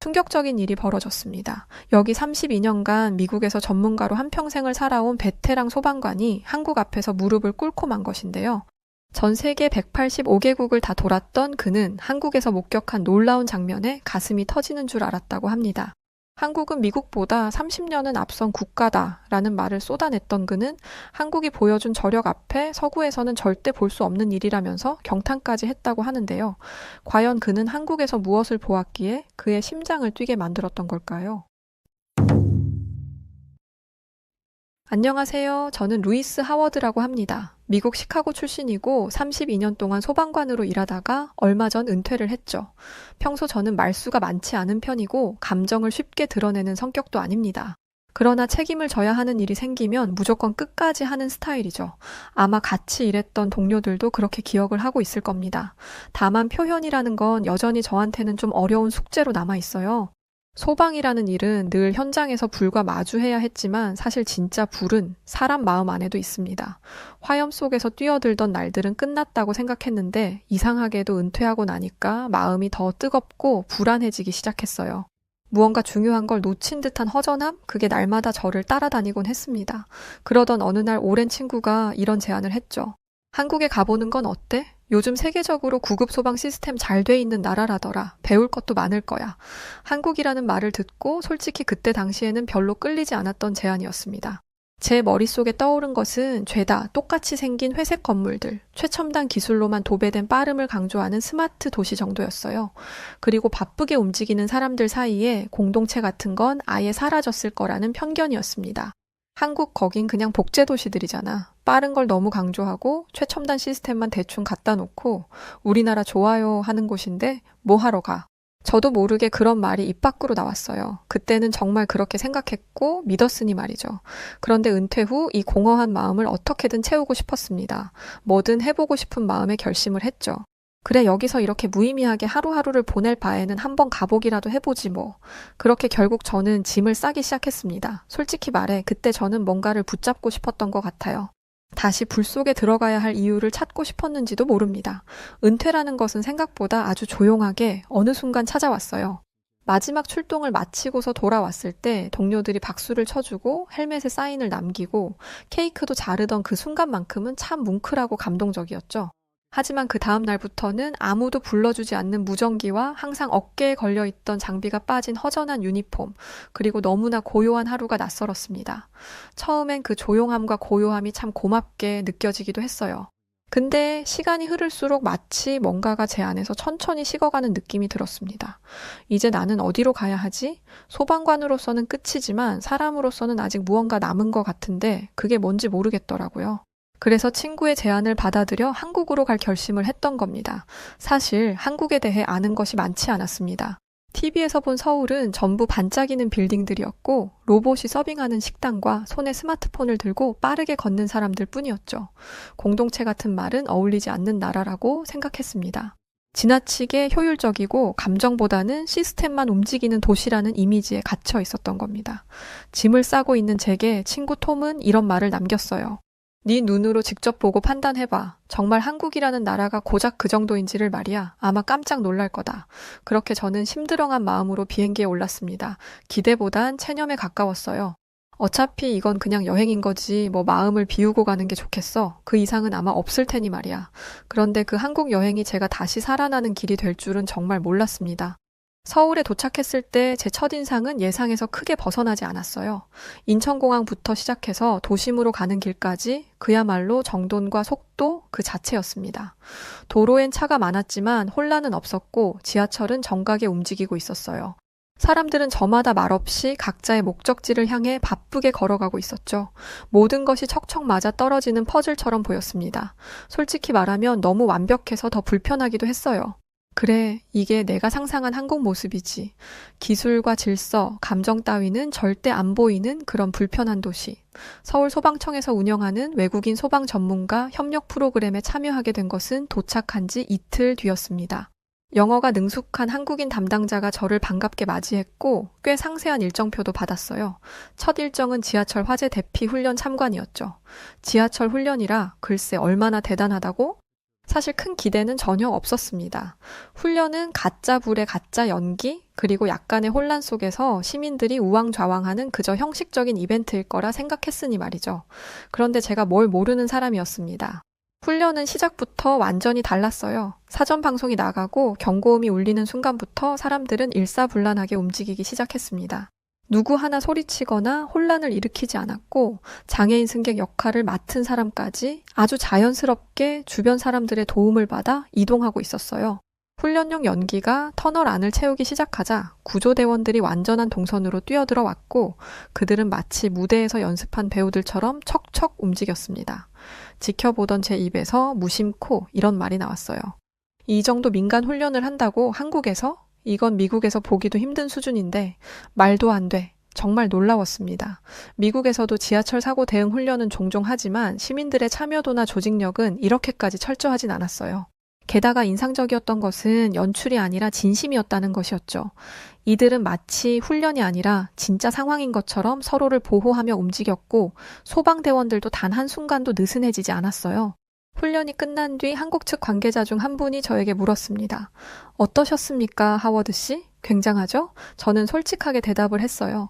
충격적인 일이 벌어졌습니다. 여기 32년간 미국에서 전문가로 한평생을 살아온 베테랑 소방관이 한국 앞에서 무릎을 꿇고 만 것인데요. 전 세계 185개국을 다 돌았던 그는 한국에서 목격한 놀라운 장면에 가슴이 터지는 줄 알았다고 합니다. 한국은 미국보다 30년은 앞선 국가다라는 말을 쏟아냈던 그는 한국이 보여준 저력 앞에 서구에서는 절대 볼 수 없는 일이라면서 경탄까지 했다고 하는데요. 과연 그는 한국에서 무엇을 보았기에 그의 심장을 뛰게 만들었던 걸까요? 안녕하세요. 저는 루이스 하워드라고 합니다. 미국 시카고 출신이고 32년 동안 소방관으로 일하다가 얼마 전 은퇴를 했죠. 평소 저는 말수가 많지 않은 편이고 감정을 쉽게 드러내는 성격도 아닙니다. 그러나 책임을 져야 하는 일이 생기면 무조건 끝까지 하는 스타일이죠. 아마 같이 일했던 동료들도 그렇게 기억을 하고 있을 겁니다. 다만 표현이라는 건 여전히 저한테는 좀 어려운 숙제로 남아 있어요. 소방이라는 일은 늘 현장에서 불과 마주해야 했지만 사실 진짜 불은 사람 마음 안에도 있습니다. 화염 속에서 뛰어들던 날들은 끝났다고 생각했는데 이상하게도 은퇴하고 나니까 마음이 더 뜨겁고 불안해지기 시작했어요. 무언가 중요한 걸 놓친 듯한 허전함? 그게 날마다 저를 따라다니곤 했습니다. 그러던 어느 날 오랜 친구가 이런 제안을 했죠. 한국에 가보는 건 어때? 요즘 세계적으로 구급 소방 시스템 잘 돼 있는 나라라더라. 배울 것도 많을 거야. 한국이라는 말을 듣고 솔직히 그때 당시에는 별로 끌리지 않았던 제안이었습니다. 제 머릿속에 떠오른 것은 죄다 똑같이 생긴 회색 건물들, 최첨단 기술로만 도배된 빠름을 강조하는 스마트 도시 정도였어요. 그리고 바쁘게 움직이는 사람들 사이에 공동체 같은 건 아예 사라졌을 거라는 편견이었습니다. 한국 거긴 그냥 복제도시들이잖아. 빠른 걸 너무 강조하고 최첨단 시스템만 대충 갖다 놓고 우리나라 좋아요 하는 곳인데 뭐 하러 가? 저도 모르게 그런 말이 입 밖으로 나왔어요. 그때는 정말 그렇게 생각했고 믿었으니 말이죠. 그런데 은퇴 후 이 공허한 마음을 어떻게든 채우고 싶었습니다. 뭐든 해보고 싶은 마음에 결심을 했죠. 그래, 여기서 이렇게 무의미하게 하루하루를 보낼 바에는 한번 가보기라도 해보지 뭐. 그렇게 결국 저는 짐을 싸기 시작했습니다. 솔직히 말해 그때 저는 뭔가를 붙잡고 싶었던 것 같아요. 다시 불 속에 들어가야 할 이유를 찾고 싶었는지도 모릅니다. 은퇴라는 것은 생각보다 아주 조용하게 어느 순간 찾아왔어요. 마지막 출동을 마치고서 돌아왔을 때 동료들이 박수를 쳐주고 헬멧에 사인을 남기고 케이크도 자르던 그 순간만큼은 참 뭉클하고 감동적이었죠. 하지만 그 다음 날부터는 아무도 불러주지 않는 무전기와 항상 어깨에 걸려있던 장비가 빠진 허전한 유니폼, 그리고 너무나 고요한 하루가 낯설었습니다. 처음엔 그 조용함과 고요함이 참 고맙게 느껴지기도 했어요. 근데 시간이 흐를수록 마치 뭔가가 제 안에서 천천히 식어가는 느낌이 들었습니다. 이제 나는 어디로 가야 하지? 소방관으로서는 끝이지만 사람으로서는 아직 무언가 남은 것 같은데 그게 뭔지 모르겠더라고요. 그래서 친구의 제안을 받아들여 한국으로 갈 결심을 했던 겁니다. 사실 한국에 대해 아는 것이 많지 않았습니다. TV에서 본 서울은 전부 반짝이는 빌딩들이었고 로봇이 서빙하는 식당과 손에 스마트폰을 들고 빠르게 걷는 사람들 뿐이었죠. 공동체 같은 말은 어울리지 않는 나라라고 생각했습니다. 지나치게 효율적이고 감정보다는 시스템만 움직이는 도시라는 이미지에 갇혀 있었던 겁니다. 짐을 싸고 있는 제게 친구 톰은 이런 말을 남겼어요. 네 눈으로 직접 보고 판단해봐. 정말 한국이라는 나라가 고작 그 정도인지를 말이야. 아마 깜짝 놀랄 거다. 그렇게 저는 심드렁한 마음으로 비행기에 올랐습니다. 기대보단 체념에 가까웠어요. 어차피 이건 그냥 여행인 거지 뭐 마음을 비우고 가는 게 좋겠어. 그 이상은 아마 없을 테니 말이야. 그런데 그 한국 여행이 제가 다시 살아나는 길이 될 줄은 정말 몰랐습니다. 서울에 도착했을 때 제 첫인상은 예상에서 크게 벗어나지 않았어요. 인천공항부터 시작해서 도심으로 가는 길까지 그야말로 정돈과 속도 그 자체였습니다. 도로엔 차가 많았지만 혼란은 없었고 지하철은 정각에 움직이고 있었어요. 사람들은 저마다 말없이 각자의 목적지를 향해 바쁘게 걸어가고 있었죠. 모든 것이 척척 맞아 떨어지는 퍼즐처럼 보였습니다. 솔직히 말하면 너무 완벽해서 더 불편하기도 했어요. 그래, 이게 내가 상상한 한국 모습이지. 기술과 질서, 감정 따위는 절대 안 보이는 그런 불편한 도시. 서울 소방청에서 운영하는 외국인 소방 전문가 협력 프로그램에 참여하게 된 것은 도착한 지 이틀 뒤였습니다. 영어가 능숙한 한국인 담당자가 저를 반갑게 맞이했고 꽤 상세한 일정표도 받았어요. 첫 일정은 지하철 화재 대피 훈련 참관이었죠. 지하철 훈련이라 글쎄 얼마나 대단하다고? 사실 큰 기대는 전혀 없었습니다. 훈련은 가짜 불의 가짜 연기, 그리고 약간의 혼란 속에서 시민들이 우왕좌왕하는 그저 형식적인 이벤트일 거라 생각했으니 말이죠. 그런데 제가 뭘 모르는 사람이었습니다. 훈련은 시작부터 완전히 달랐어요. 사전 방송이 나가고 경고음이 울리는 순간부터 사람들은 일사불란하게 움직이기 시작했습니다. 누구 하나 소리치거나 혼란을 일으키지 않았고 장애인 승객 역할을 맡은 사람까지 아주 자연스럽게 주변 사람들의 도움을 받아 이동하고 있었어요. 훈련용 연기가 터널 안을 채우기 시작하자 구조대원들이 완전한 동선으로 뛰어들어 왔고 그들은 마치 무대에서 연습한 배우들처럼 척척 움직였습니다. 지켜보던 제 입에서 무심코 이런 말이 나왔어요. 이 정도 민간 훈련을 한다고 한국에서? 이건 미국에서 보기도 힘든 수준인데 말도 안 돼. 정말 놀라웠습니다. 미국에서도 지하철 사고 대응 훈련은 종종 하지만 시민들의 참여도나 조직력은 이렇게까지 철저하진 않았어요. 게다가 인상적이었던 것은 연출이 아니라 진심이었다는 것이었죠. 이들은 마치 훈련이 아니라 진짜 상황인 것처럼 서로를 보호하며 움직였고 소방대원들도 단 한순간도 느슨해지지 않았어요. 훈련이 끝난 뒤 한국 측 관계자 중 한 분이 저에게 물었습니다. 어떠셨습니까, 하워드 씨? 굉장하죠? 저는 솔직하게 대답을 했어요.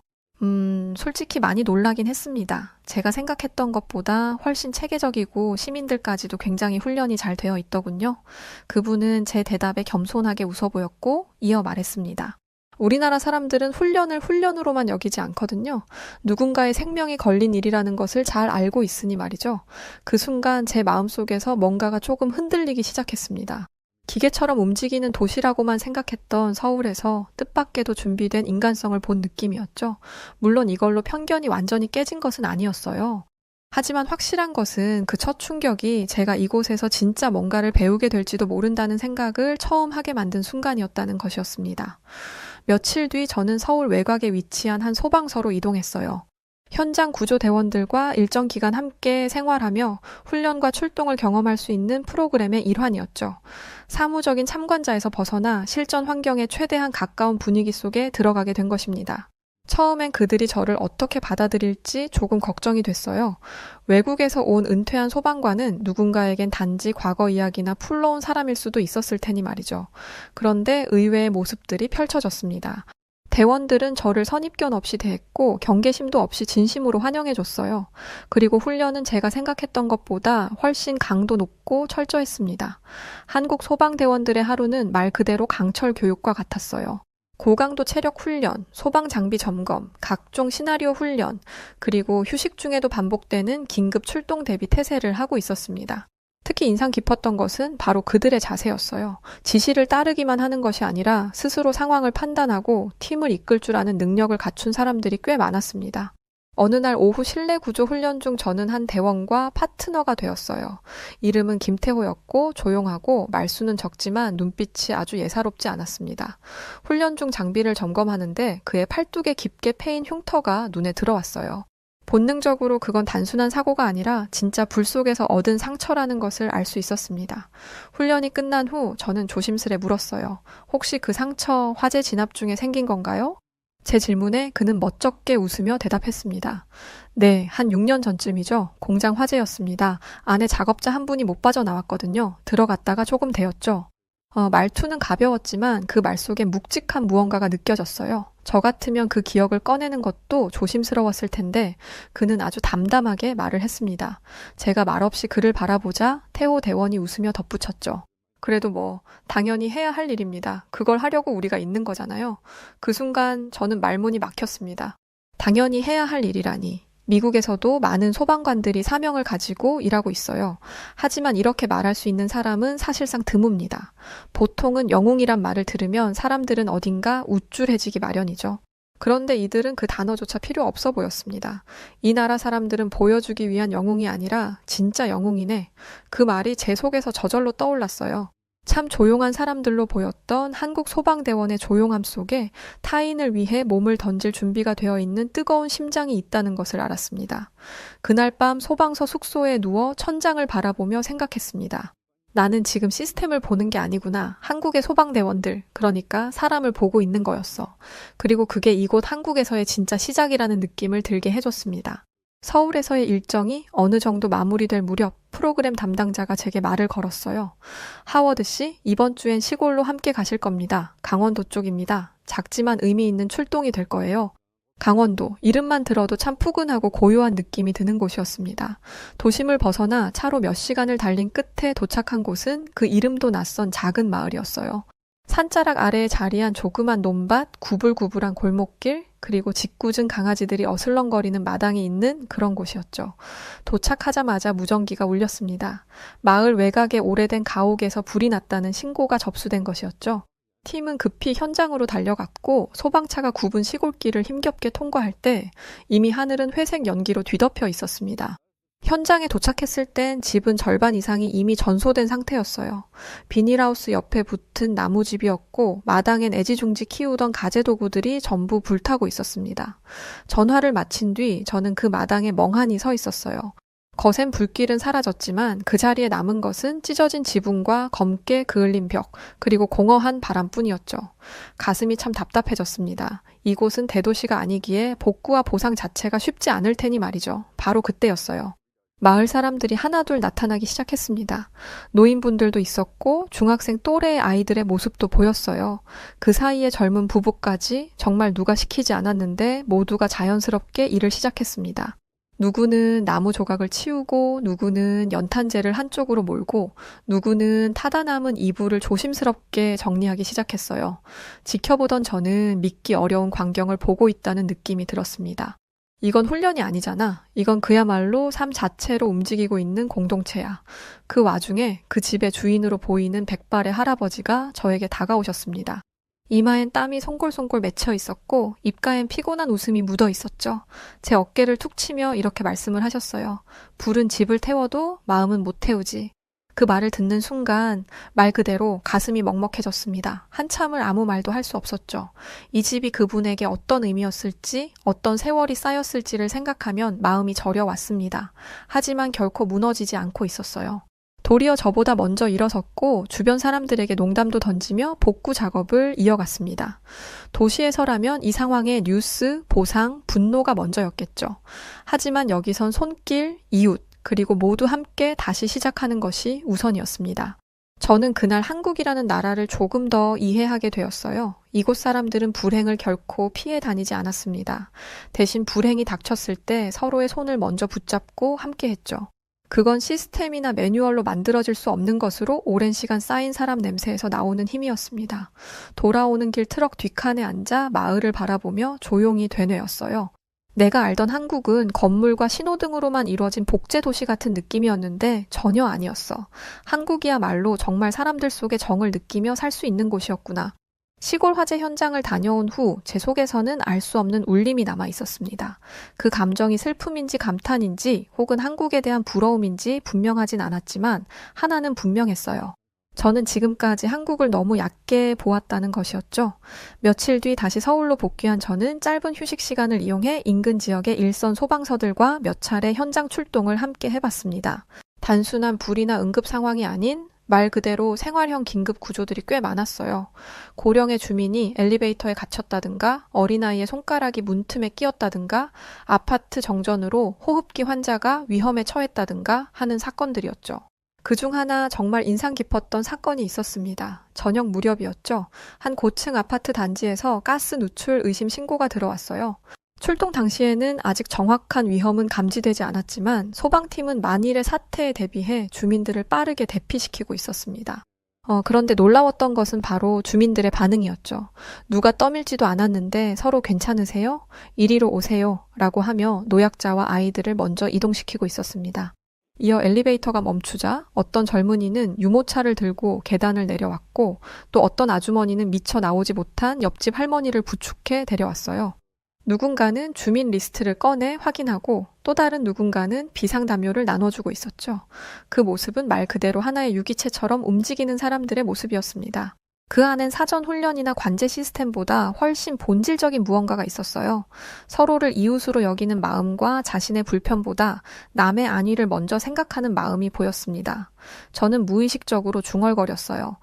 솔직히 많이 놀라긴 했습니다. 제가 생각했던 것보다 훨씬 체계적이고 시민들까지도 굉장히 훈련이 잘 되어 있더군요. 그분은 제 대답에 겸손하게 웃어 보였고 이어 말했습니다. 우리나라 사람들은 훈련을 훈련으로만 여기지 않거든요. 누군가의 생명이 걸린 일이라는 것을 잘 알고 있으니 말이죠. 그 순간 제 마음속에서 뭔가가 조금 흔들리기 시작했습니다. 기계처럼 움직이는 도시라고만 생각했던 서울에서 뜻밖에도 준비된 인간성을 본 느낌이었죠. 물론 이걸로 편견이 완전히 깨진 것은 아니었어요. 하지만 확실한 것은 그 첫 충격이 제가 이곳에서 진짜 뭔가를 배우게 될지도 모른다는 생각을 처음 하게 만든 순간이었다는 것이었습니다. 며칠 뒤 저는 서울 외곽에 위치한 한 소방서로 이동했어요. 현장 구조대원들과 일정 기간 함께 생활하며 훈련과 출동을 경험할 수 있는 프로그램의 일환이었죠. 사무적인 참관자에서 벗어나 실전 환경에 최대한 가까운 분위기 속에 들어가게 된 것입니다. 처음엔 그들이 저를 어떻게 받아들일지 조금 걱정이 됐어요. 외국에서 온 은퇴한 소방관은 누군가에겐 단지 과거 이야기나 풀러온 사람일 수도 있었을 테니 말이죠. 그런데 의외의 모습들이 펼쳐졌습니다. 대원들은 저를 선입견 없이 대했고 경계심도 없이 진심으로 환영해줬어요. 그리고 훈련은 제가 생각했던 것보다 훨씬 강도 높고 철저했습니다. 한국 소방대원들의 하루는 말 그대로 강철 교육과 같았어요. 고강도 체력 훈련, 소방 장비 점검, 각종 시나리오 훈련, 그리고 휴식 중에도 반복되는 긴급 출동 대비 태세를 하고 있었습니다. 특히 인상 깊었던 것은 바로 그들의 자세였어요. 지시를 따르기만 하는 것이 아니라 스스로 상황을 판단하고 팀을 이끌 줄 아는 능력을 갖춘 사람들이 꽤 많았습니다. 어느 날 오후 실내 구조 훈련 중 저는 한 대원과 파트너가 되었어요. 이름은 김태호였고 조용하고 말수는 적지만 눈빛이 아주 예사롭지 않았습니다. 훈련 중 장비를 점검하는데 그의 팔뚝에 깊게 패인 흉터가 눈에 들어왔어요. 본능적으로 그건 단순한 사고가 아니라 진짜 불 속에서 얻은 상처라는 것을 알 수 있었습니다. 훈련이 끝난 후 저는 조심스레 물었어요. 혹시 그 상처 화재 진압 중에 생긴 건가요? 제 질문에 그는 멋쩍게 웃으며 대답했습니다. 네, 한 6년 전쯤이죠. 공장 화재였습니다. 안에 작업자 한 분이 못 빠져나왔거든요. 들어갔다가 조금 데였죠. 말투는 가벼웠지만 그 말 속에 묵직한 무언가가 느껴졌어요. 저 같으면 그 기억을 꺼내는 것도 조심스러웠을 텐데 그는 아주 담담하게 말을 했습니다. 제가 말없이 그를 바라보자 태호 대원이 웃으며 덧붙였죠. 그래도 당연히 해야 할 일입니다. 그걸 하려고 우리가 있는 거잖아요. 그 순간 저는 말문이 막혔습니다. 당연히 해야 할 일이라니. 미국에서도 많은 소방관들이 사명을 가지고 일하고 있어요. 하지만 이렇게 말할 수 있는 사람은 사실상 드뭅니다. 보통은 영웅이란 말을 들으면 사람들은 어딘가 우쭐해지기 마련이죠. 그런데 이들은 그 단어조차 필요 없어 보였습니다. 이 나라 사람들은 보여주기 위한 영웅이 아니라 진짜 영웅이네. 그 말이 제 속에서 저절로 떠올랐어요. 참 조용한 사람들로 보였던 한국 소방대원의 조용함 속에 타인을 위해 몸을 던질 준비가 되어 있는 뜨거운 심장이 있다는 것을 알았습니다. 그날 밤 소방서 숙소에 누워 천장을 바라보며 생각했습니다. 나는 지금 시스템을 보는 게 아니구나. 한국의 소방대원들, 그러니까 사람을 보고 있는 거였어. 그리고 그게 이곳 한국에서의 진짜 시작이라는 느낌을 들게 해줬습니다. 서울에서의 일정이 어느 정도 마무리될 무렵 프로그램 담당자가 제게 말을 걸었어요. 하워드 씨, 이번 주엔 시골로 함께 가실 겁니다. 강원도 쪽입니다. 작지만 의미 있는 출동이 될 거예요. 강원도, 이름만 들어도 참 푸근하고 고요한 느낌이 드는 곳이었습니다. 도심을 벗어나 차로 몇 시간을 달린 끝에 도착한 곳은 그 이름도 낯선 작은 마을이었어요. 산자락 아래에 자리한 조그만 논밭, 구불구불한 골목길, 그리고 짓궂은 강아지들이 어슬렁거리는 마당이 있는 그런 곳이었죠. 도착하자마자 무전기가 울렸습니다. 마을 외곽의 오래된 가옥에서 불이 났다는 신고가 접수된 것이었죠. 팀은 급히 현장으로 달려갔고 소방차가 굽은 시골길을 힘겹게 통과할 때 이미 하늘은 회색 연기로 뒤덮여 있었습니다. 현장에 도착했을 땐 집은 절반 이상이 이미 전소된 상태였어요. 비닐하우스 옆에 붙은 나무집이었고 마당엔 애지중지 키우던 가재도구들이 전부 불타고 있었습니다. 전화를 마친 뒤 저는 그 마당에 멍하니 서 있었어요. 거센 불길은 사라졌지만 그 자리에 남은 것은 찢어진 지붕과 검게 그을린 벽, 그리고 공허한 바람뿐이었죠. 가슴이 참 답답해졌습니다. 이곳은 대도시가 아니기에 복구와 보상 자체가 쉽지 않을 테니 말이죠. 바로 그때였어요. 마을 사람들이 하나둘 나타나기 시작했습니다. 노인분들도 있었고 중학생 또래의 아이들의 모습도 보였어요. 그 사이에 젊은 부부까지 정말 누가 시키지 않았는데 모두가 자연스럽게 일을 시작했습니다. 누구는 나무 조각을 치우고 누구는 연탄재를 한쪽으로 몰고 누구는 타다 남은 이불을 조심스럽게 정리하기 시작했어요. 지켜보던 저는 믿기 어려운 광경을 보고 있다는 느낌이 들었습니다. 이건 훈련이 아니잖아. 이건 그야말로 삶 자체로 움직이고 있는 공동체야. 그 와중에 그 집의 주인으로 보이는 백발의 할아버지가 저에게 다가오셨습니다. 이마엔 땀이 송골송골 맺혀 있었고 입가엔 피곤한 웃음이 묻어 있었죠. 제 어깨를 툭 치며 이렇게 말씀을 하셨어요. 불은 집을 태워도 마음은 못 태우지. 그 말을 듣는 순간 말 그대로 가슴이 먹먹해졌습니다. 한참을 아무 말도 할 수 없었죠. 이 집이 그분에게 어떤 의미였을지, 어떤 세월이 쌓였을지를 생각하면 마음이 저려왔습니다. 하지만 결코 무너지지 않고 있었어요. 도리어 저보다 먼저 일어섰고 주변 사람들에게 농담도 던지며 복구 작업을 이어갔습니다. 도시에서라면 이 상황에 뉴스, 보상, 분노가 먼저였겠죠. 하지만 여기선 손길, 이웃, 그리고 모두 함께 다시 시작하는 것이 우선이었습니다. 저는 그날 한국이라는 나라를 조금 더 이해하게 되었어요. 이곳 사람들은 불행을 결코 피해 다니지 않았습니다. 대신 불행이 닥쳤을 때 서로의 손을 먼저 붙잡고 함께 했죠. 그건 시스템이나 매뉴얼로 만들어질 수 없는 것으로 오랜 시간 쌓인 사람 냄새에서 나오는 힘이었습니다. 돌아오는 길 트럭 뒷칸에 앉아 마을을 바라보며 조용히 되뇌었어요. 내가 알던 한국은 건물과 신호등으로만 이루어진 복제 도시 같은 느낌이었는데 전혀 아니었어. 한국이야말로 정말 사람들 속에 정을 느끼며 살 수 있는 곳이었구나. 시골 화재 현장을 다녀온 후 제 속에서는 알 수 없는 울림이 남아 있었습니다. 그 감정이 슬픔인지 감탄인지 혹은 한국에 대한 부러움인지 분명하진 않았지만 하나는 분명했어요. 저는 지금까지 한국을 너무 얕게 보았다는 것이었죠. 며칠 뒤 다시 서울로 복귀한 저는 짧은 휴식 시간을 이용해 인근 지역의 일선 소방서들과 몇 차례 현장 출동을 함께 해봤습니다. 단순한 불이나 응급 상황이 아닌 말 그대로 생활형 긴급 구조들이 꽤 많았어요. 고령의 주민이 엘리베이터에 갇혔다든가 어린아이의 손가락이 문틈에 끼었다든가 아파트 정전으로 호흡기 환자가 위험에 처했다든가 하는 사건들이었죠. 그중 하나 정말 인상 깊었던 사건이 있었습니다. 저녁 무렵이었죠. 한 고층 아파트 단지에서 가스 누출 의심 신고가 들어왔어요. 출동 당시에는 아직 정확한 위험은 감지되지 않았지만 소방팀은 만일의 사태에 대비해 주민들을 빠르게 대피시키고 있었습니다. 그런데 놀라웠던 것은 바로 주민들의 반응이었죠. 누가 떠밀지도 않았는데 서로 괜찮으세요? 이리로 오세요. 라고 하며 노약자와 아이들을 먼저 이동시키고 있었습니다. 이어 엘리베이터가 멈추자 어떤 젊은이는 유모차를 들고 계단을 내려왔고 또 어떤 아주머니는 미처 나오지 못한 옆집 할머니를 부축해 데려왔어요. 누군가는 주민 리스트를 꺼내 확인하고 또 다른 누군가는 비상담요를 나눠주고 있었죠. 그 모습은 말 그대로 하나의 유기체처럼 움직이는 사람들의 모습이었습니다. 그 안엔 사전 훈련이나 관제 시스템보다 훨씬 본질적인 무언가가 있었어요. 서로를 이웃으로 여기는 마음과 자신의 불편보다 남의 안위를 먼저 생각하는 마음이 보였습니다. 저는 무의식적으로 중얼거렸어요.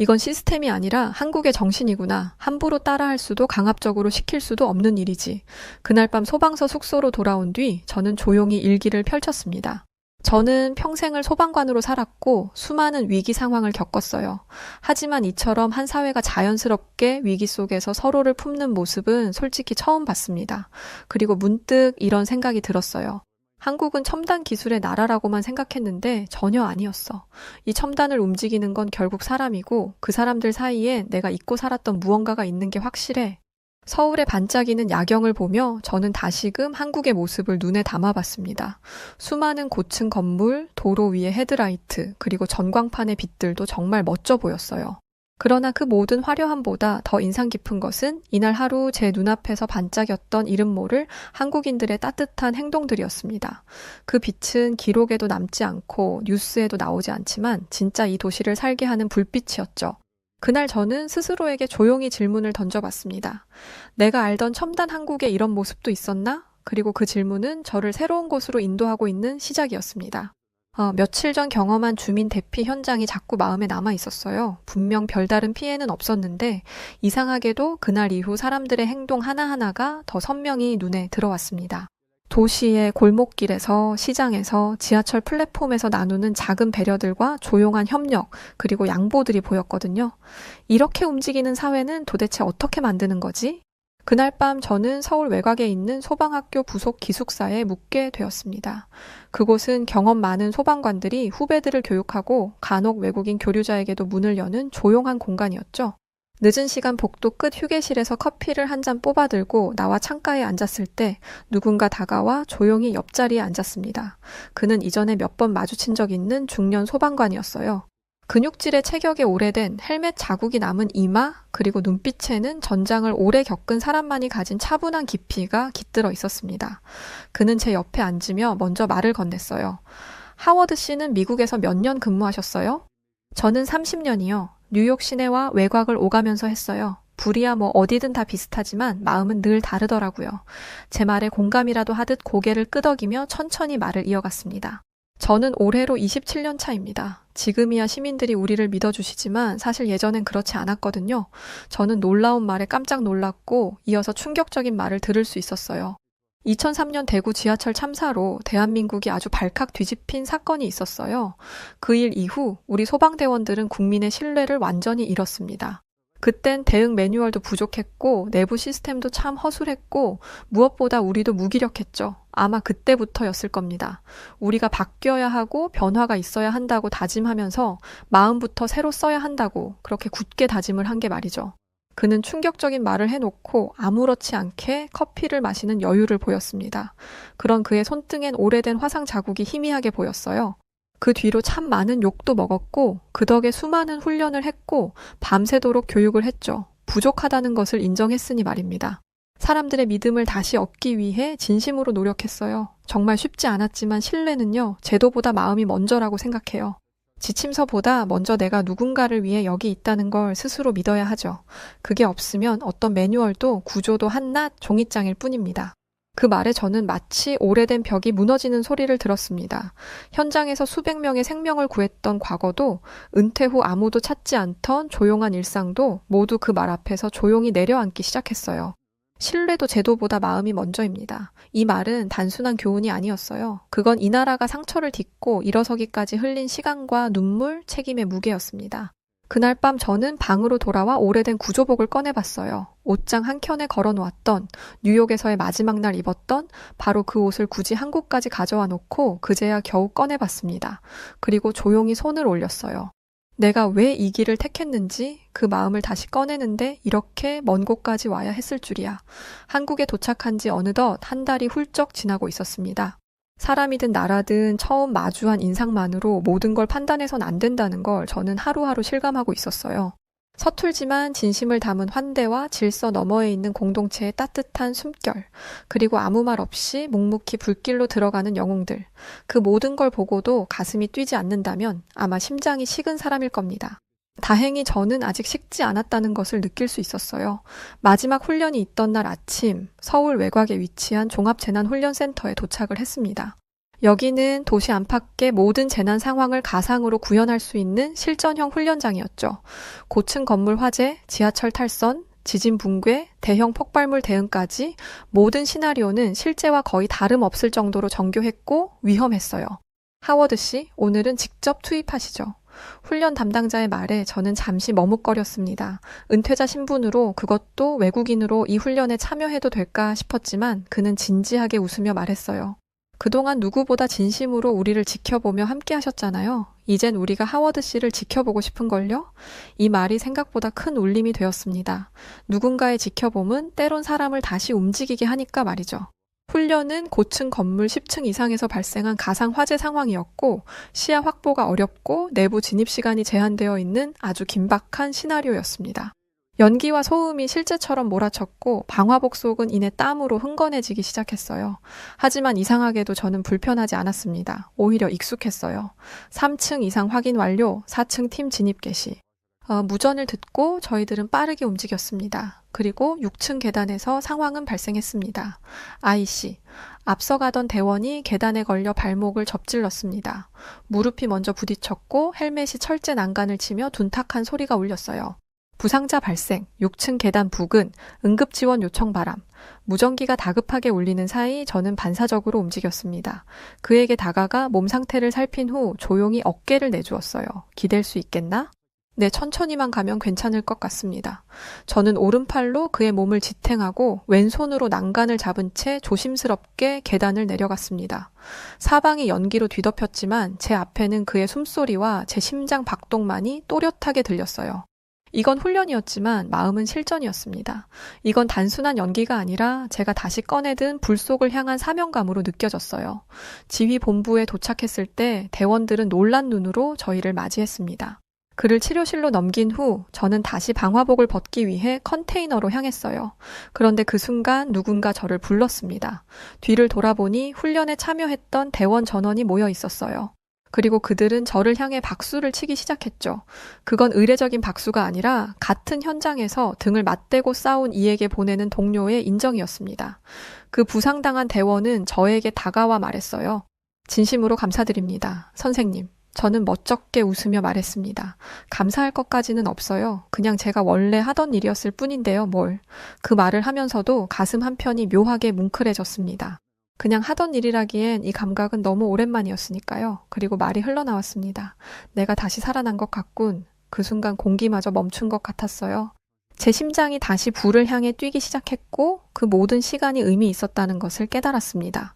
이건 시스템이 아니라 한국의 정신이구나. 함부로 따라할 수도 강압적으로 시킬 수도 없는 일이지. 그날 밤 소방서 숙소로 돌아온 뒤 저는 조용히 일기를 펼쳤습니다. 저는 평생을 소방관으로 살았고 수많은 위기 상황을 겪었어요. 하지만 이처럼 한 사회가 자연스럽게 위기 속에서 서로를 품는 모습은 솔직히 처음 봤습니다. 그리고 문득 이런 생각이 들었어요. 한국은 첨단 기술의 나라라고만 생각했는데 전혀 아니었어. 이 첨단을 움직이는 건 결국 사람이고 그 사람들 사이에 내가 잊고 살았던 무언가가 있는 게 확실해. 서울의 반짝이는 야경을 보며 저는 다시금 한국의 모습을 눈에 담아봤습니다. 수많은 고층 건물, 도로 위의 헤드라이트, 그리고 전광판의 빛들도 정말 멋져 보였어요. 그러나 그 모든 화려함보다 더 인상 깊은 것은 이날 하루 제 눈앞에서 반짝였던 이름 모를 한국인들의 따뜻한 행동들이었습니다. 그 빛은 기록에도 남지 않고 뉴스에도 나오지 않지만 진짜 이 도시를 살게 하는 불빛이었죠. 그날 저는 스스로에게 조용히 질문을 던져봤습니다. 내가 알던 첨단 한국에 이런 모습도 있었나? 그리고 그 질문은 저를 새로운 곳으로 인도하고 있는 시작이었습니다. 며칠 전 경험한 주민 대피 현장이 자꾸 마음에 남아 있었어요. 분명 별다른 피해는 없었는데 이상하게도 그날 이후 사람들의 행동 하나하나가 더 선명히 눈에 들어왔습니다. 도시의 골목길에서, 시장에서, 지하철 플랫폼에서 나누는 작은 배려들과 조용한 협력, 그리고 양보들이 보였거든요. 이렇게 움직이는 사회는 도대체 어떻게 만드는 거지? 그날 밤 저는 서울 외곽에 있는 소방학교 부속 기숙사에 묵게 되었습니다. 그곳은 경험 많은 소방관들이 후배들을 교육하고 간혹 외국인 교류자에게도 문을 여는 조용한 공간이었죠. 늦은 시간 복도 끝 휴게실에서 커피를 한 잔 뽑아들고 나와 창가에 앉았을 때 누군가 다가와 조용히 옆자리에 앉았습니다. 그는 이전에 몇 번 마주친 적 있는 중년 소방관이었어요. 근육질의 체격에 오래된 헬멧 자국이 남은 이마, 그리고 눈빛에는 전장을 오래 겪은 사람만이 가진 차분한 깊이가 깃들어 있었습니다. 그는 제 옆에 앉으며 먼저 말을 건넸어요. 하워드 씨는 미국에서 몇 년 근무하셨어요? 저는 30년이요. 뉴욕 시내와 외곽을 오가면서 했어요. 불이야 뭐 어디든 다 비슷하지만 마음은 늘 다르더라고요. 제 말에 공감이라도 하듯 고개를 끄덕이며 천천히 말을 이어갔습니다. 저는 올해로 27년 차입니다. 지금이야 시민들이 우리를 믿어주시지만 사실 예전엔 그렇지 않았거든요. 저는 놀라운 말에 깜짝 놀랐고 이어서 충격적인 말을 들을 수 있었어요. 2003년 대구 지하철 참사로 대한민국이 아주 발칵 뒤집힌 사건이 있었어요. 그 일 이후 우리 소방대원들은 국민의 신뢰를 완전히 잃었습니다. 그땐 대응 매뉴얼도 부족했고 내부 시스템도 참 허술했고 무엇보다 우리도 무기력했죠. 아마 그때부터였을 겁니다. 우리가 바뀌어야 하고 변화가 있어야 한다고 다짐하면서 마음부터 새로 써야 한다고 그렇게 굳게 다짐을 한 게 말이죠. 그는 충격적인 말을 해놓고 아무렇지 않게 커피를 마시는 여유를 보였습니다. 그런 그의 손등엔 오래된 화상 자국이 희미하게 보였어요. 그 뒤로 참 많은 욕도 먹었고 그 덕에 수많은 훈련을 했고 밤새도록 교육을 했죠. 부족하다는 것을 인정했으니 말입니다. 사람들의 믿음을 다시 얻기 위해 진심으로 노력했어요. 정말 쉽지 않았지만 신뢰는요, 제도보다 마음이 먼저라고 생각해요. 지침서보다 먼저 내가 누군가를 위해 여기 있다는 걸 스스로 믿어야 하죠. 그게 없으면 어떤 매뉴얼도 구조도 한낱 종이장일 뿐입니다. 그 말에 저는 마치 오래된 벽이 무너지는 소리를 들었습니다. 현장에서 수백 명의 생명을 구했던 과거도 은퇴 후 아무도 찾지 않던 조용한 일상도 모두 그 말 앞에서 조용히 내려앉기 시작했어요. 신뢰도 제도보다 마음이 먼저입니다. 이 말은 단순한 교훈이 아니었어요. 그건 이 나라가 상처를 딛고 일어서기까지 흘린 시간과 눈물, 책임의 무게였습니다. 그날 밤 저는 방으로 돌아와 오래된 구조복을 꺼내봤어요. 옷장 한 켠에 걸어놓았던, 뉴욕에서의 마지막 날 입었던 바로 그 옷을 굳이 한국까지 가져와 놓고 그제야 겨우 꺼내봤습니다. 그리고 조용히 손을 올렸어요. 내가 왜 이 길을 택했는지 그 마음을 다시 꺼내는데 이렇게 먼 곳까지 와야 했을 줄이야. 한국에 도착한 지 어느덧 한 달이 훌쩍 지나고 있었습니다. 사람이든 나라든 처음 마주한 인상만으로 모든 걸 판단해선 안 된다는 걸 저는 하루하루 실감하고 있었어요. 서툴지만 진심을 담은 환대와 질서 너머에 있는 공동체의 따뜻한 숨결, 그리고 아무 말 없이 묵묵히 불길로 들어가는 영웅들, 그 모든 걸 보고도 가슴이 뛰지 않는다면 아마 심장이 식은 사람일 겁니다. 다행히 저는 아직 식지 않았다는 것을 느낄 수 있었어요. 마지막 훈련이 있던 날 아침, 서울 외곽에 위치한 종합재난훈련센터에 도착을 했습니다. 여기는 도시 안팎의 모든 재난 상황을 가상으로 구현할 수 있는 실전형 훈련장이었죠. 고층 건물 화재, 지하철 탈선, 지진 붕괴, 대형 폭발물 대응까지 모든 시나리오는 실제와 거의 다름없을 정도로 정교했고 위험했어요. 하워드 씨, 오늘은 직접 투입하시죠. 훈련 담당자의 말에 저는 잠시 머뭇거렸습니다. 은퇴자 신분으로 그것도 외국인으로 이 훈련에 참여해도 될까 싶었지만 그는 진지하게 웃으며 말했어요. 그동안 누구보다 진심으로 우리를 지켜보며 함께 하셨잖아요. 이젠 우리가 하워드 씨를 지켜보고 싶은걸요? 이 말이 생각보다 큰 울림이 되었습니다. 누군가의 지켜봄은 때론 사람을 다시 움직이게 하니까 말이죠. 훈련은 고층 건물 10층 이상에서 발생한 가상 화재 상황이었고 시야 확보가 어렵고 내부 진입 시간이 제한되어 있는 아주 긴박한 시나리오였습니다. 연기와 소음이 실제처럼 몰아쳤고 방화복 속은 이내 땀으로 흥건해지기 시작했어요. 하지만 이상하게도 저는 불편하지 않았습니다. 오히려 익숙했어요. 3층 이상 확인 완료, 4층 팀 진입 개시. 무전을 듣고 저희들은 빠르게 움직였습니다. 그리고 6층 계단에서 상황은 발생했습니다. 아이씨, 앞서가던 대원이 계단에 걸려 발목을 접질렀습니다. 무릎이 먼저 부딪혔고 헬멧이 철제 난간을 치며 둔탁한 소리가 울렸어요. 부상자 발생, 6층 계단 부근, 응급지원 요청 바람. 무전기가 다급하게 울리는 사이 저는 반사적으로 움직였습니다. 그에게 다가가 몸 상태를 살핀 후 조용히 어깨를 내주었어요. 기댈 수 있겠나? 네, 천천히만 가면 괜찮을 것 같습니다. 저는 오른팔로 그의 몸을 지탱하고 왼손으로 난간을 잡은 채 조심스럽게 계단을 내려갔습니다. 사방이 연기로 뒤덮였지만 제 앞에는 그의 숨소리와 제 심장 박동만이 또렷하게 들렸어요. 이건 훈련이었지만 마음은 실전이었습니다. 이건 단순한 연기가 아니라 제가 다시 꺼내든 불속을 향한 사명감으로 느껴졌어요. 지휘 본부에 도착했을 때 대원들은 놀란 눈으로 저희를 맞이했습니다. 그를 치료실로 넘긴 후 저는 다시 방화복을 벗기 위해 컨테이너로 향했어요. 그런데 그 순간 누군가 저를 불렀습니다. 뒤를 돌아보니 훈련에 참여했던 대원 전원이 모여 있었어요. 그리고 그들은 저를 향해 박수를 치기 시작했죠. 그건 의례적인 박수가 아니라 같은 현장에서 등을 맞대고 싸운 이에게 보내는 동료의 인정이었습니다. 그 부상당한 대원은 저에게 다가와 말했어요. 진심으로 감사드립니다. 선생님. 저는 멋쩍게 웃으며 말했습니다. 감사할 것까지는 없어요. 그냥 제가 원래 하던 일이었을 뿐인데요, 뭘. 그 말을 하면서도 가슴 한편이 묘하게 뭉클해졌습니다. 그냥 하던 일이라기엔 이 감각은 너무 오랜만이었으니까요. 그리고 말이 흘러나왔습니다. 내가 다시 살아난 것 같군. 그 순간 공기마저 멈춘 것 같았어요. 제 심장이 다시 불을 향해 뛰기 시작했고 그 모든 시간이 의미 있었다는 것을 깨달았습니다.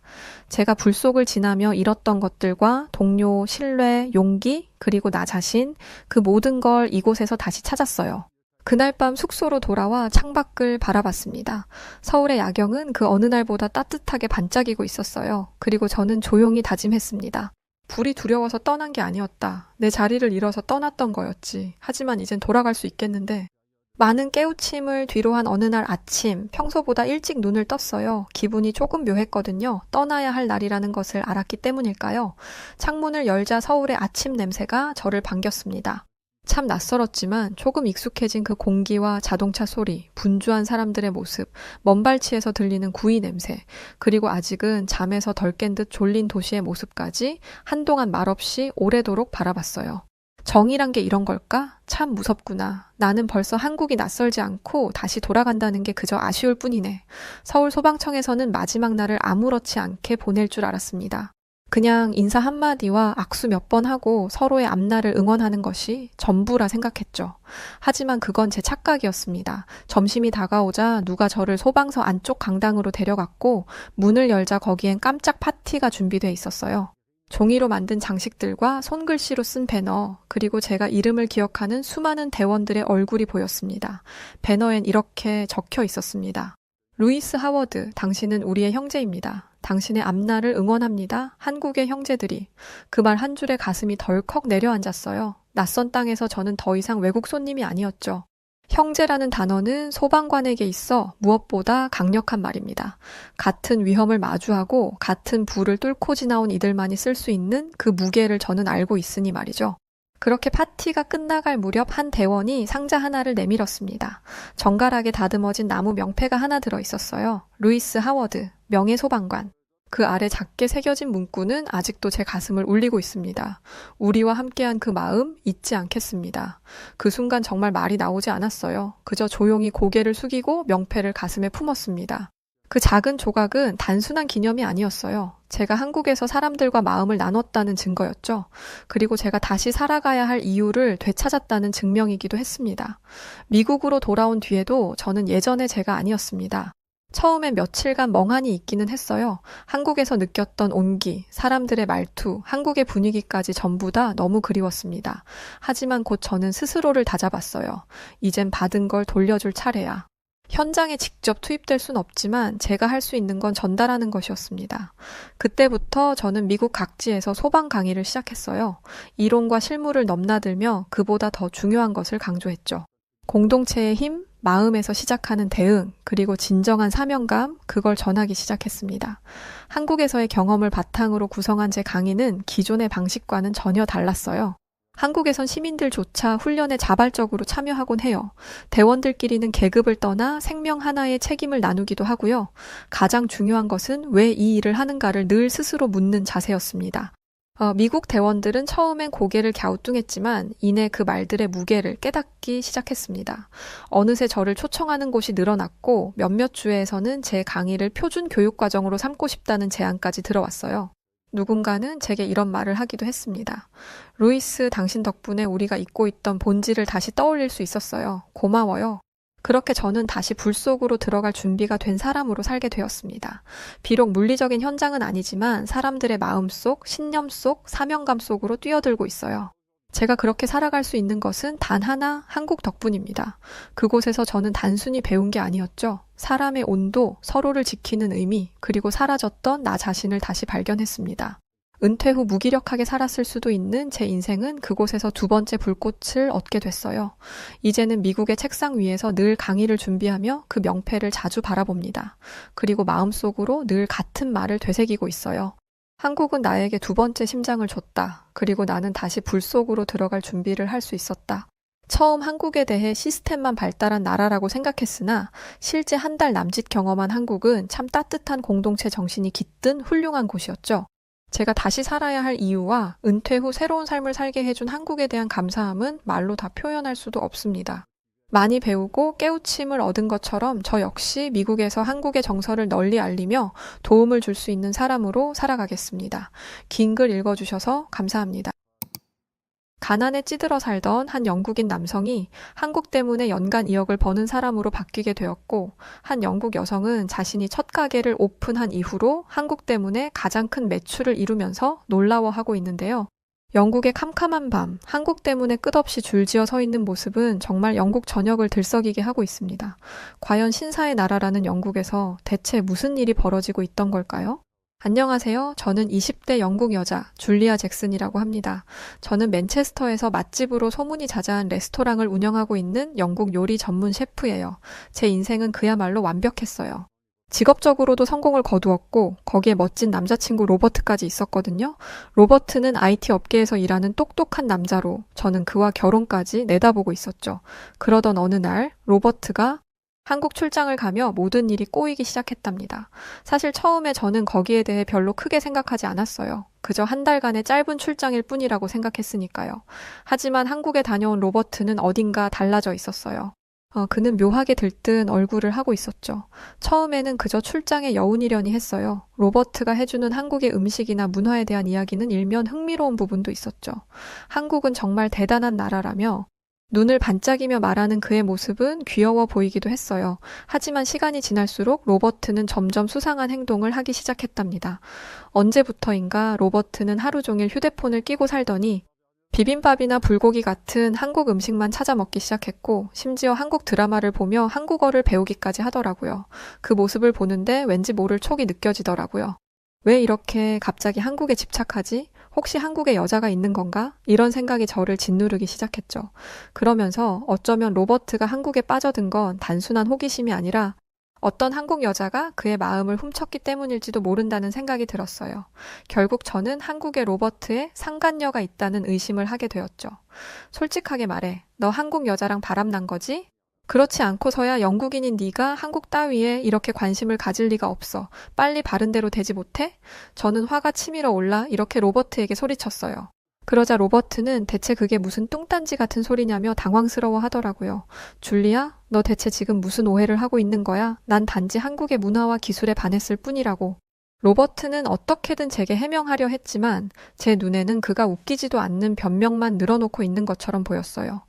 제가 불 속을 지나며 잃었던 것들과 동료, 신뢰, 용기, 그리고 나 자신, 그 모든 걸 이곳에서 다시 찾았어요. 그날 밤 숙소로 돌아와 창밖을 바라봤습니다. 서울의 야경은 그 어느 날보다 따뜻하게 반짝이고 있었어요. 그리고 저는 조용히 다짐했습니다. 불이 두려워서 떠난 게 아니었다. 내 자리를 잃어서 떠났던 거였지. 하지만 이젠 돌아갈 수 있겠는데. 많은 깨우침을 뒤로 한 어느 날 아침, 평소보다 일찍 눈을 떴어요. 기분이 조금 묘했거든요. 떠나야 할 날이라는 것을 알았기 때문일까요? 창문을 열자 서울의 아침 냄새가 저를 반겼습니다. 참 낯설었지만 조금 익숙해진 그 공기와 자동차 소리, 분주한 사람들의 모습, 먼발치에서 들리는 구이 냄새, 그리고 아직은 잠에서 덜 깬 듯 졸린 도시의 모습까지 한동안 말없이 오래도록 바라봤어요. 정이란 게 이런 걸까? 참 무섭구나. 나는 벌써 한국이 낯설지 않고 다시 돌아간다는 게 그저 아쉬울 뿐이네. 서울 소방청에서는 마지막 날을 아무렇지 않게 보낼 줄 알았습니다. 그냥 인사 한마디와 악수 몇 번 하고 서로의 앞날을 응원하는 것이 전부라 생각했죠. 하지만 그건 제 착각이었습니다. 점심이 다가오자 누가 저를 소방서 안쪽 강당으로 데려갔고 문을 열자 거기엔 깜짝 파티가 준비돼 있었어요. 종이로 만든 장식들과 손글씨로 쓴 배너, 그리고 제가 이름을 기억하는 수많은 대원들의 얼굴이 보였습니다. 배너엔 이렇게 적혀 있었습니다. 루이스 하워드, 당신은 우리의 형제입니다. 당신의 앞날을 응원합니다. 한국의 형제들이. 그 말 한 줄에 가슴이 덜컥 내려앉았어요. 낯선 땅에서 저는 더 이상 외국 손님이 아니었죠. 형제라는 단어는 소방관에게 있어 무엇보다 강력한 말입니다. 같은 위험을 마주하고 같은 불을 뚫고 지나온 이들만이 쓸 수 있는 그 무게를 저는 알고 있으니 말이죠. 그렇게 파티가 끝나갈 무렵 한 대원이 상자 하나를 내밀었습니다. 정갈하게 다듬어진 나무 명패가 하나 들어있었어요. 루이스 하워드, 명예소방관. 그 아래 작게 새겨진 문구는 아직도 제 가슴을 울리고 있습니다. 우리와 함께한 그 마음 잊지 않겠습니다. 그 순간 정말 말이 나오지 않았어요. 그저 조용히 고개를 숙이고 명패를 가슴에 품었습니다. 그 작은 조각은 단순한 기념이 아니었어요. 제가 한국에서 사람들과 마음을 나눴다는 증거였죠. 그리고 제가 다시 살아가야 할 이유를 되찾았다는 증명이기도 했습니다. 미국으로 돌아온 뒤에도 저는 예전의 제가 아니었습니다. 처음에 며칠간 멍하니 있기는 했어요. 한국에서 느꼈던 온기, 사람들의 말투, 한국의 분위기까지 전부 다 너무 그리웠습니다. 하지만 곧 저는 스스로를 다잡았어요. 이젠 받은 걸 돌려줄 차례야. 현장에 직접 투입될 순 없지만 제가 할 수 있는 건 전달하는 것이었습니다. 그때부터 저는 미국 각지에서 소방 강의를 시작했어요. 이론과 실무를 넘나들며 그보다 더 중요한 것을 강조했죠. 공동체의 힘, 마음에서 시작하는 대응, 그리고 진정한 사명감, 그걸 전하기 시작했습니다. 한국에서의 경험을 바탕으로 구성한 제 강의는 기존의 방식과는 전혀 달랐어요. 한국에선 시민들조차 훈련에 자발적으로 참여하곤 해요. 대원들끼리는 계급을 떠나 생명 하나의 책임을 나누기도 하고요. 가장 중요한 것은 왜 이 일을 하는가를 늘 스스로 묻는 자세였습니다. 미국 대원들은 처음엔 고개를 갸우뚱했지만 이내 그 말들의 무게를 깨닫기 시작했습니다. 어느새 저를 초청하는 곳이 늘어났고 몇몇 주에서는 제 강의를 표준 교육과정으로 삼고 싶다는 제안까지 들어왔어요. 누군가는 제게 이런 말을 하기도 했습니다. 루이스, 당신 덕분에 우리가 잊고 있던 본질을 다시 떠올릴 수 있었어요. 고마워요. 그렇게 저는 다시 불 속으로 들어갈 준비가 된 사람으로 살게 되었습니다. 비록 물리적인 현장은 아니지만 사람들의 마음속, 신념 속, 사명감 속으로 뛰어들고 있어요. 제가 그렇게 살아갈 수 있는 것은 단 하나, 한국 덕분입니다. 그곳에서 저는 단순히 배운 게 아니었죠. 사람의 온도, 서로를 지키는 의미, 그리고 사라졌던 나 자신을 다시 발견했습니다. 은퇴 후 무기력하게 살았을 수도 있는 제 인생은 그곳에서 두 번째 불꽃을 얻게 됐어요. 이제는 미국의 책상 위에서 늘 강의를 준비하며 그 명패를 자주 바라봅니다. 그리고 마음속으로 늘 같은 말을 되새기고 있어요. 한국은 나에게 두 번째 심장을 줬다. 그리고 나는 다시 불 속으로 들어갈 준비를 할 수 있었다. 처음 한국에 대해 시스템만 발달한 나라라고 생각했으나 실제 한 달 남짓 경험한 한국은 참 따뜻한 공동체 정신이 깃든 훌륭한 곳이었죠. 제가 다시 살아야 할 이유와 은퇴 후 새로운 삶을 살게 해준 한국에 대한 감사함은 말로 다 표현할 수도 없습니다. 많이 배우고 깨우침을 얻은 것처럼 저 역시 미국에서 한국의 정서를 널리 알리며 도움을 줄 수 있는 사람으로 살아가겠습니다. 긴 글 읽어주셔서 감사합니다. 가난에 찌들어 살던 한 영국인 남성이 한국 때문에 연간 2억을 버는 사람으로 바뀌게 되었고, 한 영국 여성은 자신이 첫 가게를 오픈한 이후로 한국 때문에 가장 큰 매출을 이루면서 놀라워하고 있는데요. 영국의 캄캄한 밤, 한국 때문에 끝없이 줄지어 서 있는 모습은 정말 영국 전역을 들썩이게 하고 있습니다. 과연 신사의 나라라는 영국에서 대체 무슨 일이 벌어지고 있던 걸까요? 안녕하세요. 저는 20대 영국 여자 줄리아 잭슨이라고 합니다. 저는 맨체스터에서 맛집으로 소문이 자자한 레스토랑을 운영하고 있는 영국 요리 전문 셰프예요. 제 인생은 그야말로 완벽했어요. 직업적으로도 성공을 거두었고 거기에 멋진 남자친구 로버트까지 있었거든요. 로버트는 IT 업계에서 일하는 똑똑한 남자로 저는 그와 결혼까지 내다보고 있었죠. 그러던 어느 날 로버트가 한국 출장을 가며 모든 일이 꼬이기 시작했답니다. 사실 처음에 저는 거기에 대해 별로 크게 생각하지 않았어요. 그저 한 달간의 짧은 출장일 뿐이라고 생각했으니까요. 하지만 한국에 다녀온 로버트는 어딘가 달라져 있었어요. 그는 묘하게 들뜬 얼굴을 하고 있었죠. 처음에는 그저 출장에 여운이려니 했어요. 로버트가 해주는 한국의 음식이나 문화에 대한 이야기는 일면 흥미로운 부분도 있었죠. 한국은 정말 대단한 나라라며 눈을 반짝이며 말하는 그의 모습은 귀여워 보이기도 했어요. 하지만 시간이 지날수록 로버트는 점점 수상한 행동을 하기 시작했답니다. 언제부터인가 로버트는 하루 종일 휴대폰을 끼고 살더니 비빔밥이나 불고기 같은 한국 음식만 찾아 먹기 시작했고 심지어 한국 드라마를 보며 한국어를 배우기까지 하더라고요. 그 모습을 보는데 왠지 모를 촉이 느껴지더라고요. 왜 이렇게 갑자기 한국에 집착하지? 혹시 한국에 여자가 있는 건가? 이런 생각이 저를 짓누르기 시작했죠. 그러면서 어쩌면 로버트가 한국에 빠져든 건 단순한 호기심이 아니라 어떤 한국 여자가 그의 마음을 훔쳤기 때문일지도 모른다는 생각이 들었어요. 결국 저는 한국의 로버트에 상간녀가 있다는 의심을 하게 되었죠. 솔직하게 말해, 너 한국 여자랑 바람난 거지? 그렇지 않고서야 영국인인 네가 한국 따위에 이렇게 관심을 가질 리가 없어. 빨리 바른 대로 되지 못해? 저는 화가 치밀어 올라 이렇게 로버트에게 소리쳤어요. 그러자 로버트는 대체 그게 무슨 뚱딴지 같은 소리냐며 당황스러워 하더라고요. 줄리아, 너 대체 지금 무슨 오해를 하고 있는 거야? 난 단지 한국의 문화와 기술에 반했을 뿐이라고. 로버트는 어떻게든 제게 해명하려 했지만 제 눈에는 그가 웃기지도 않는 변명만 늘어놓고 있는 것처럼 보였어요.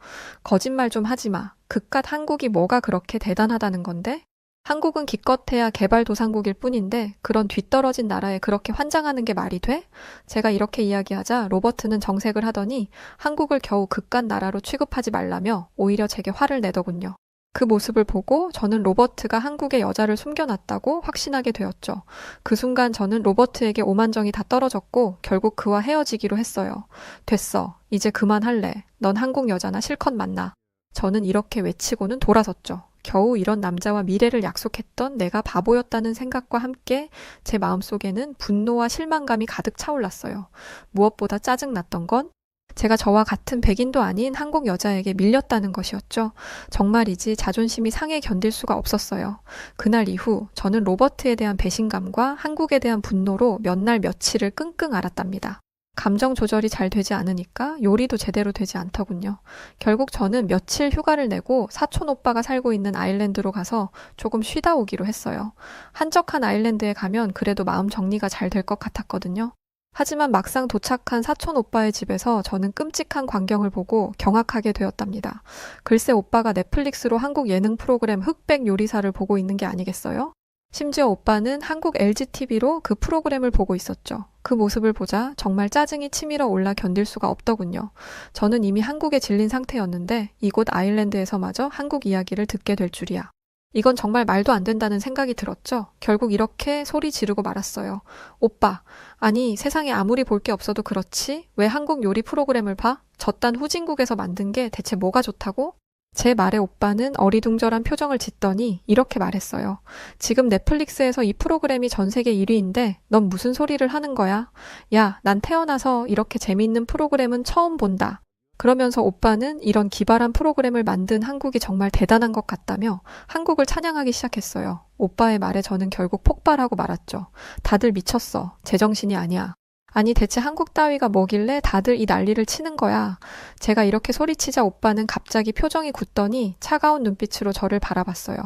거짓말 좀 하지 마. 그깟 한국이 뭐가 그렇게 대단하다는 건데? 한국은 기껏해야 개발도상국일 뿐인데 그런 뒤떨어진 나라에 그렇게 환장하는 게 말이 돼? 제가 이렇게 이야기하자 로버트는 정색을 하더니 한국을 겨우 그깟 나라로 취급하지 말라며 오히려 제게 화를 내더군요. 그 모습을 보고 저는 로버트가 한국에 여자를 숨겨놨다고 확신하게 되었죠. 그 순간 저는 로버트에게 오만정이 다 떨어졌고 결국 그와 헤어지기로 했어요. 됐어. 이제 그만할래. 넌 한국 여자나 실컷 만나. 저는 이렇게 외치고는 돌아섰죠. 겨우 이런 남자와 미래를 약속했던 내가 바보였다는 생각과 함께 제 마음속에는 분노와 실망감이 가득 차올랐어요. 무엇보다 짜증났던 건 제가 저와 같은 백인도 아닌 한국 여자에게 밀렸다는 것이었죠. 정말이지 자존심이 상해 견딜 수가 없었어요. 그날 이후 저는 로버트에 대한 배신감과 한국에 대한 분노로 몇 날 며칠을 끙끙 앓았답니다. 감정 조절이 잘 되지 않으니까 요리도 제대로 되지 않더군요. 결국 저는 며칠 휴가를 내고 사촌 오빠가 살고 있는 아일랜드로 가서 조금 쉬다 오기로 했어요. 한적한 아일랜드에 가면 그래도 마음 정리가 잘 될 것 같았거든요. 하지만 막상 도착한 사촌 오빠의 집에서 저는 끔찍한 광경을 보고 경악하게 되었답니다. 글쎄 오빠가 넷플릭스로 한국 예능 프로그램 흑백 요리사를 보고 있는 게 아니겠어요? 심지어 오빠는 한국 LGTV로 그 프로그램을 보고 있었죠. 그 모습을 보자 정말 짜증이 치밀어 올라 견딜 수가 없더군요. 저는 이미 한국에 질린 상태였는데 이곳 아일랜드에서마저 한국 이야기를 듣게 될 줄이야. 이건 정말 말도 안 된다는 생각이 들었죠. 결국 이렇게 소리 지르고 말았어요. 오빠, 아니 세상에 아무리 볼 게 없어도 그렇지 왜 한국 요리 프로그램을 봐? 저딴 후진국에서 만든 게 대체 뭐가 좋다고? 제 말에 오빠는 어리둥절한 표정을 짓더니 이렇게 말했어요. 지금 넷플릭스에서 이 프로그램이 전 세계 1위인데 넌 무슨 소리를 하는 거야? 야, 난 태어나서 이렇게 재미있는 프로그램은 처음 본다. 그러면서 오빠는 이런 기발한 프로그램을 만든 한국이 정말 대단한 것 같다며 한국을 찬양하기 시작했어요. 오빠의 말에 저는 결국 폭발하고 말았죠. 다들 미쳤어. 제정신이 아니야. 아니 대체 한국 따위가 뭐길래 다들 이 난리를 치는 거야. 제가 이렇게 소리치자 오빠는 갑자기 표정이 굳더니 차가운 눈빛으로 저를 바라봤어요.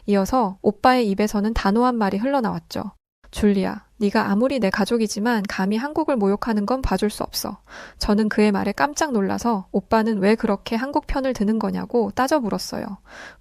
이어서 오빠의 입에서는 단호한 말이 흘러나왔죠. 줄리아, 네가 아무리 내 가족이지만 감히 한국을 모욕하는 건 봐줄 수 없어. 저는 그의 말에 깜짝 놀라서 오빠는 왜 그렇게 한국 편을 드는 거냐고 따져 물었어요.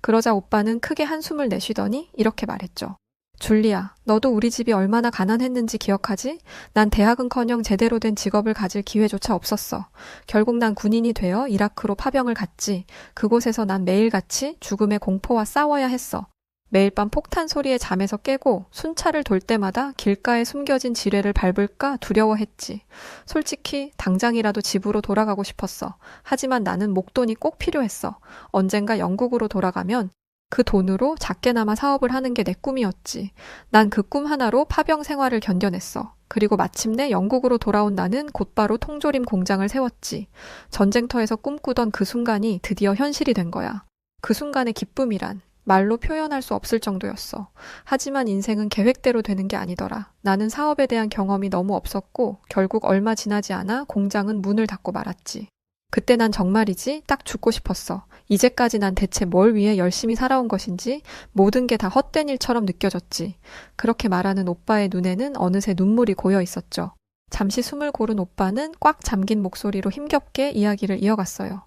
그러자 오빠는 크게 한숨을 내쉬더니 이렇게 말했죠. 줄리아, 너도 우리 집이 얼마나 가난했는지 기억하지? 난 대학은커녕 제대로 된 직업을 가질 기회조차 없었어. 결국 난 군인이 되어 이라크로 파병을 갔지. 그곳에서 난 매일같이 죽음의 공포와 싸워야 했어. 매일 밤 폭탄 소리에 잠에서 깨고 순찰을 돌 때마다 길가에 숨겨진 지뢰를 밟을까 두려워했지. 솔직히 당장이라도 집으로 돌아가고 싶었어. 하지만 나는 목돈이 꼭 필요했어. 언젠가 영국으로 돌아가면 그 돈으로 작게나마 사업을 하는 게 내 꿈이었지. 난 그 꿈 하나로 파병 생활을 견뎌냈어. 그리고 마침내 영국으로 돌아온 나는 곧바로 통조림 공장을 세웠지. 전쟁터에서 꿈꾸던 그 순간이 드디어 현실이 된 거야. 그 순간의 기쁨이란 말로 표현할 수 없을 정도였어. 하지만 인생은 계획대로 되는 게 아니더라. 나는 사업에 대한 경험이 너무 없었고 결국 얼마 지나지 않아 공장은 문을 닫고 말았지. 그때 난 정말이지 딱 죽고 싶었어. 이제까지 난 대체 뭘 위해 열심히 살아온 것인지 모든 게 다 헛된 일처럼 느껴졌지. 그렇게 말하는 오빠의 눈에는 어느새 눈물이 고여 있었죠. 잠시 숨을 고른 오빠는 꽉 잠긴 목소리로 힘겹게 이야기를 이어갔어요.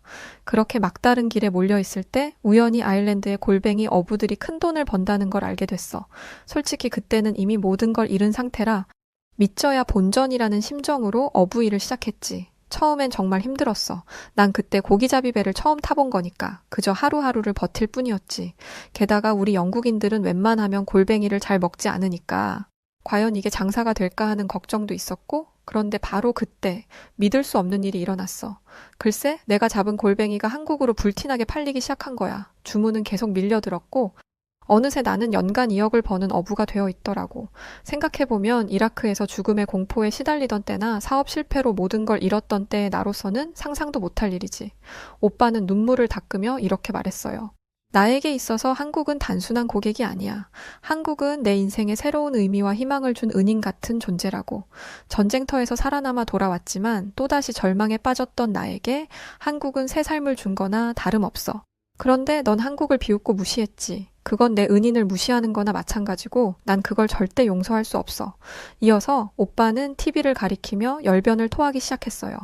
그렇게 막다른 길에 몰려있을 때 우연히 아일랜드의 골뱅이 어부들이 큰 돈을 번다는 걸 알게 됐어. 솔직히 그때는 이미 모든 걸 잃은 상태라 믿져야 본전이라는 심정으로 어부 일을 시작했지. 처음엔 정말 힘들었어. 난 그때 고기잡이 배를 처음 타본 거니까 그저 하루하루를 버틸 뿐이었지. 게다가 우리 영국인들은 웬만하면 골뱅이를 잘 먹지 않으니까 과연 이게 장사가 될까 하는 걱정도 있었고 그런데 바로 그때 믿을 수 없는 일이 일어났어. 글쎄 내가 잡은 골뱅이가 한국으로 불티나게 팔리기 시작한 거야. 주문은 계속 밀려들었고 어느새 나는 연간 2억을 버는 어부가 되어 있더라고. 생각해보면 이라크에서 죽음의 공포에 시달리던 때나 사업 실패로 모든 걸 잃었던 때의 나로서는 상상도 못할 일이지. 오빠는 눈물을 닦으며 이렇게 말했어요. 나에게 있어서 한국은 단순한 고객이 아니야. 한국은 내 인생에 새로운 의미와 희망을 준 은인 같은 존재라고. 전쟁터에서 살아남아 돌아왔지만 또다시 절망에 빠졌던 나에게 한국은 새 삶을 준 거나 다름없어. 그런데 넌 한국을 비웃고 무시했지. 그건 내 은인을 무시하는 거나 마찬가지고 난 그걸 절대 용서할 수 없어. 이어서 오빠는 TV를 가리키며 열변을 토하기 시작했어요.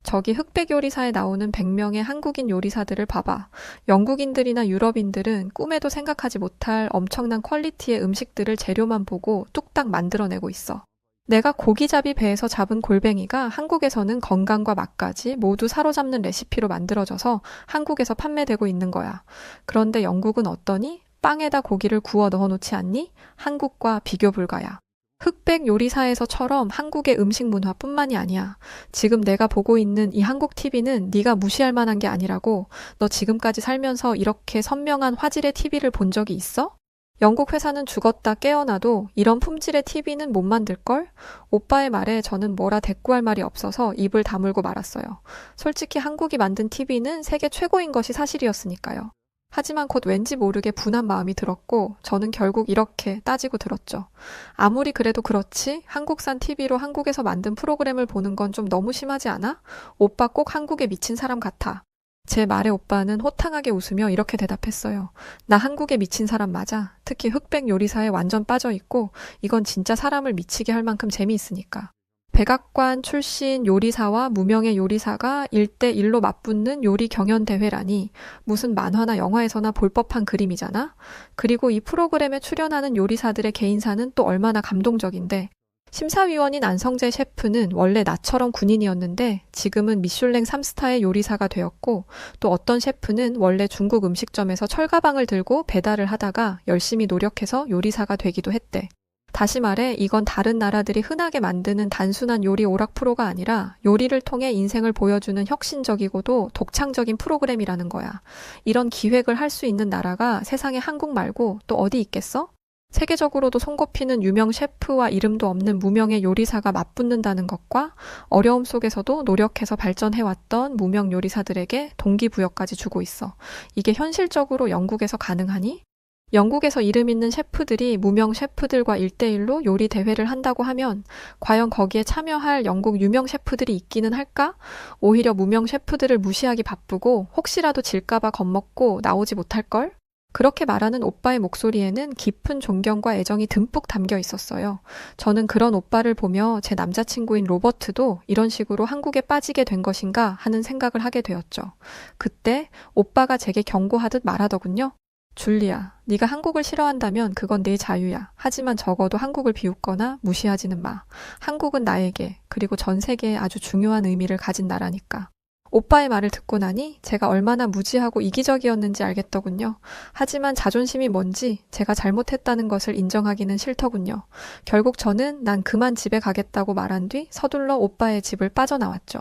저기 흑백 요리사에 나오는 100명의 한국인 요리사들을 봐봐. 영국인들이나 유럽인들은 꿈에도 생각하지 못할 엄청난 퀄리티의 음식들을 재료만 보고 뚝딱 만들어내고 있어. 내가 고기잡이 배에서 잡은 골뱅이가 한국에서는 건강과 맛까지 모두 사로잡는 레시피로 만들어져서 한국에서 판매되고 있는 거야. 그런데 영국은 어떠니? 빵에다 고기를 구워 넣어놓지 않니? 한국과 비교 불가야. 흑백 요리사에서처럼 한국의 음식 문화뿐만이 아니야. 지금 내가 보고 있는 이 한국 TV는 네가 무시할 만한 게 아니라고. 너 지금까지 살면서 이렇게 선명한 화질의 TV를 본 적이 있어? 영국 회사는 죽었다 깨어나도 이런 품질의 TV는 못 만들걸? 오빠의 말에 저는 뭐라 대꾸할 말이 없어서 입을 다물고 말았어요. 솔직히 한국이 만든 TV는 세계 최고인 것이 사실이었으니까요. 하지만 곧 왠지 모르게 분한 마음이 들었고 저는 결국 이렇게 따지고 들었죠. 아무리 그래도 그렇지 한국산 TV로 한국에서 만든 프로그램을 보는 건 좀 너무 심하지 않아? 오빠 꼭 한국에 미친 사람 같아. 제 말에 오빠는 호탕하게 웃으며 이렇게 대답했어요. 나 한국에 미친 사람 맞아. 특히 흑백 요리사에 완전 빠져있고 이건 진짜 사람을 미치게 할 만큼 재미있으니까. 백악관 출신 요리사와 무명의 요리사가 1대1로 맞붙는 요리 경연 대회라니 무슨 만화나 영화에서나 볼 법한 그림이잖아? 그리고 이 프로그램에 출연하는 요리사들의 개인사는 또 얼마나 감동적인데 심사위원인 안성재 셰프는 원래 나처럼 군인이었는데 지금은 미슐랭 3스타의 요리사가 되었고 또 어떤 셰프는 원래 중국 음식점에서 철가방을 들고 배달을 하다가 열심히 노력해서 요리사가 되기도 했대. 다시 말해 이건 다른 나라들이 흔하게 만드는 단순한 요리 오락 프로가 아니라 요리를 통해 인생을 보여주는 혁신적이고도 독창적인 프로그램이라는 거야. 이런 기획을 할 수 있는 나라가 세상에 한국 말고 또 어디 있겠어? 세계적으로도 손꼽히는 유명 셰프와 이름도 없는 무명의 요리사가 맞붙는다는 것과 어려움 속에서도 노력해서 발전해왔던 무명 요리사들에게 동기부여까지 주고 있어. 이게 현실적으로 영국에서 가능하니? 영국에서 이름 있는 셰프들이 무명 셰프들과 1대1로 요리 대회를 한다고 하면 과연 거기에 참여할 영국 유명 셰프들이 있기는 할까? 오히려 무명 셰프들을 무시하기 바쁘고 혹시라도 질까봐 겁먹고 나오지 못할걸? 그렇게 말하는 오빠의 목소리에는 깊은 존경과 애정이 듬뿍 담겨 있었어요. 저는 그런 오빠를 보며 제 남자친구인 로버트도 이런 식으로 한국에 빠지게 된 것인가 하는 생각을 하게 되었죠. 그때 오빠가 제게 경고하듯 말하더군요. 줄리아, 네가 한국을 싫어한다면 그건 네 자유야. 하지만 적어도 한국을 비웃거나 무시하지는 마. 한국은 나에게 그리고 전 세계에 아주 중요한 의미를 가진 나라니까. 오빠의 말을 듣고 나니 제가 얼마나 무지하고 이기적이었는지 알겠더군요. 하지만 자존심이 뭔지 제가 잘못했다는 것을 인정하기는 싫더군요. 결국 저는 난 그만 집에 가겠다고 말한 뒤 서둘러 오빠의 집을 빠져나왔죠.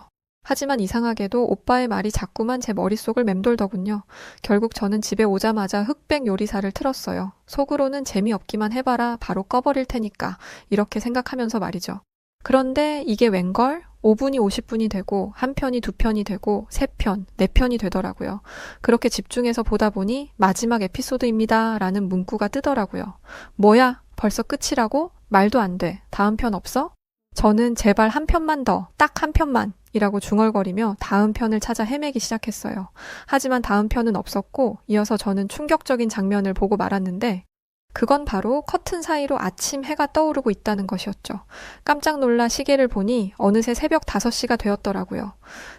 하지만 이상하게도 오빠의 말이 자꾸만 제 머릿속을 맴돌더군요. 결국 저는 집에 오자마자 흑백 요리사를 틀었어요. 속으로는 재미없기만 해봐라 바로 꺼버릴 테니까 이렇게 생각하면서 말이죠. 그런데 이게 웬걸? 5분이 50분이 되고 한 편이 2편이 되고 3편, 4편이 되더라고요. 그렇게 집중해서 보다 보니 마지막 에피소드입니다 라는 문구가 뜨더라고요. 뭐야? 벌써 끝이라고? 말도 안 돼. 다음 편 없어? 저는 제발 한 편만 더, 딱 한 편만 이라고 중얼거리며 다음 편을 찾아 헤매기 시작했어요. 하지만 다음 편은 없었고 이어서 저는 충격적인 장면을 보고 말았는데 그건 바로 커튼 사이로 아침 해가 떠오르고 있다는 것이었죠. 깜짝 놀라 시계를 보니 어느새 새벽 5시가 되었더라고요.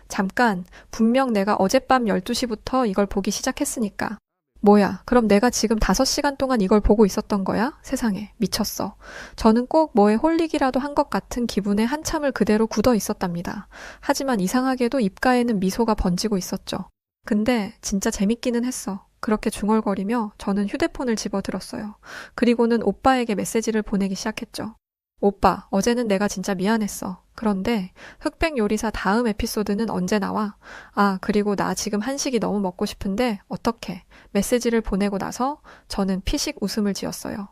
잠깐, 분명 내가 어젯밤 12시부터 이걸 보기 시작했으니까. 뭐야, 그럼 내가 지금 5시간 동안 이걸 보고 있었던 거야? 세상에, 미쳤어. 저는 꼭 뭐에 홀리기라도 한 것 같은 기분에 한참을 그대로 굳어 있었답니다. 하지만 이상하게도 입가에는 미소가 번지고 있었죠. 근데 진짜 재밌기는 했어. 그렇게 중얼거리며 저는 휴대폰을 집어들었어요. 그리고는 오빠에게 메시지를 보내기 시작했죠. 오빠, 어제는 내가 진짜 미안했어. 그런데 흑백 요리사 다음 에피소드는 언제 나와? 아, 그리고 나 지금 한식이 너무 먹고 싶은데 어떡해? 메시지를 보내고 나서 저는 피식 웃음을 지었어요.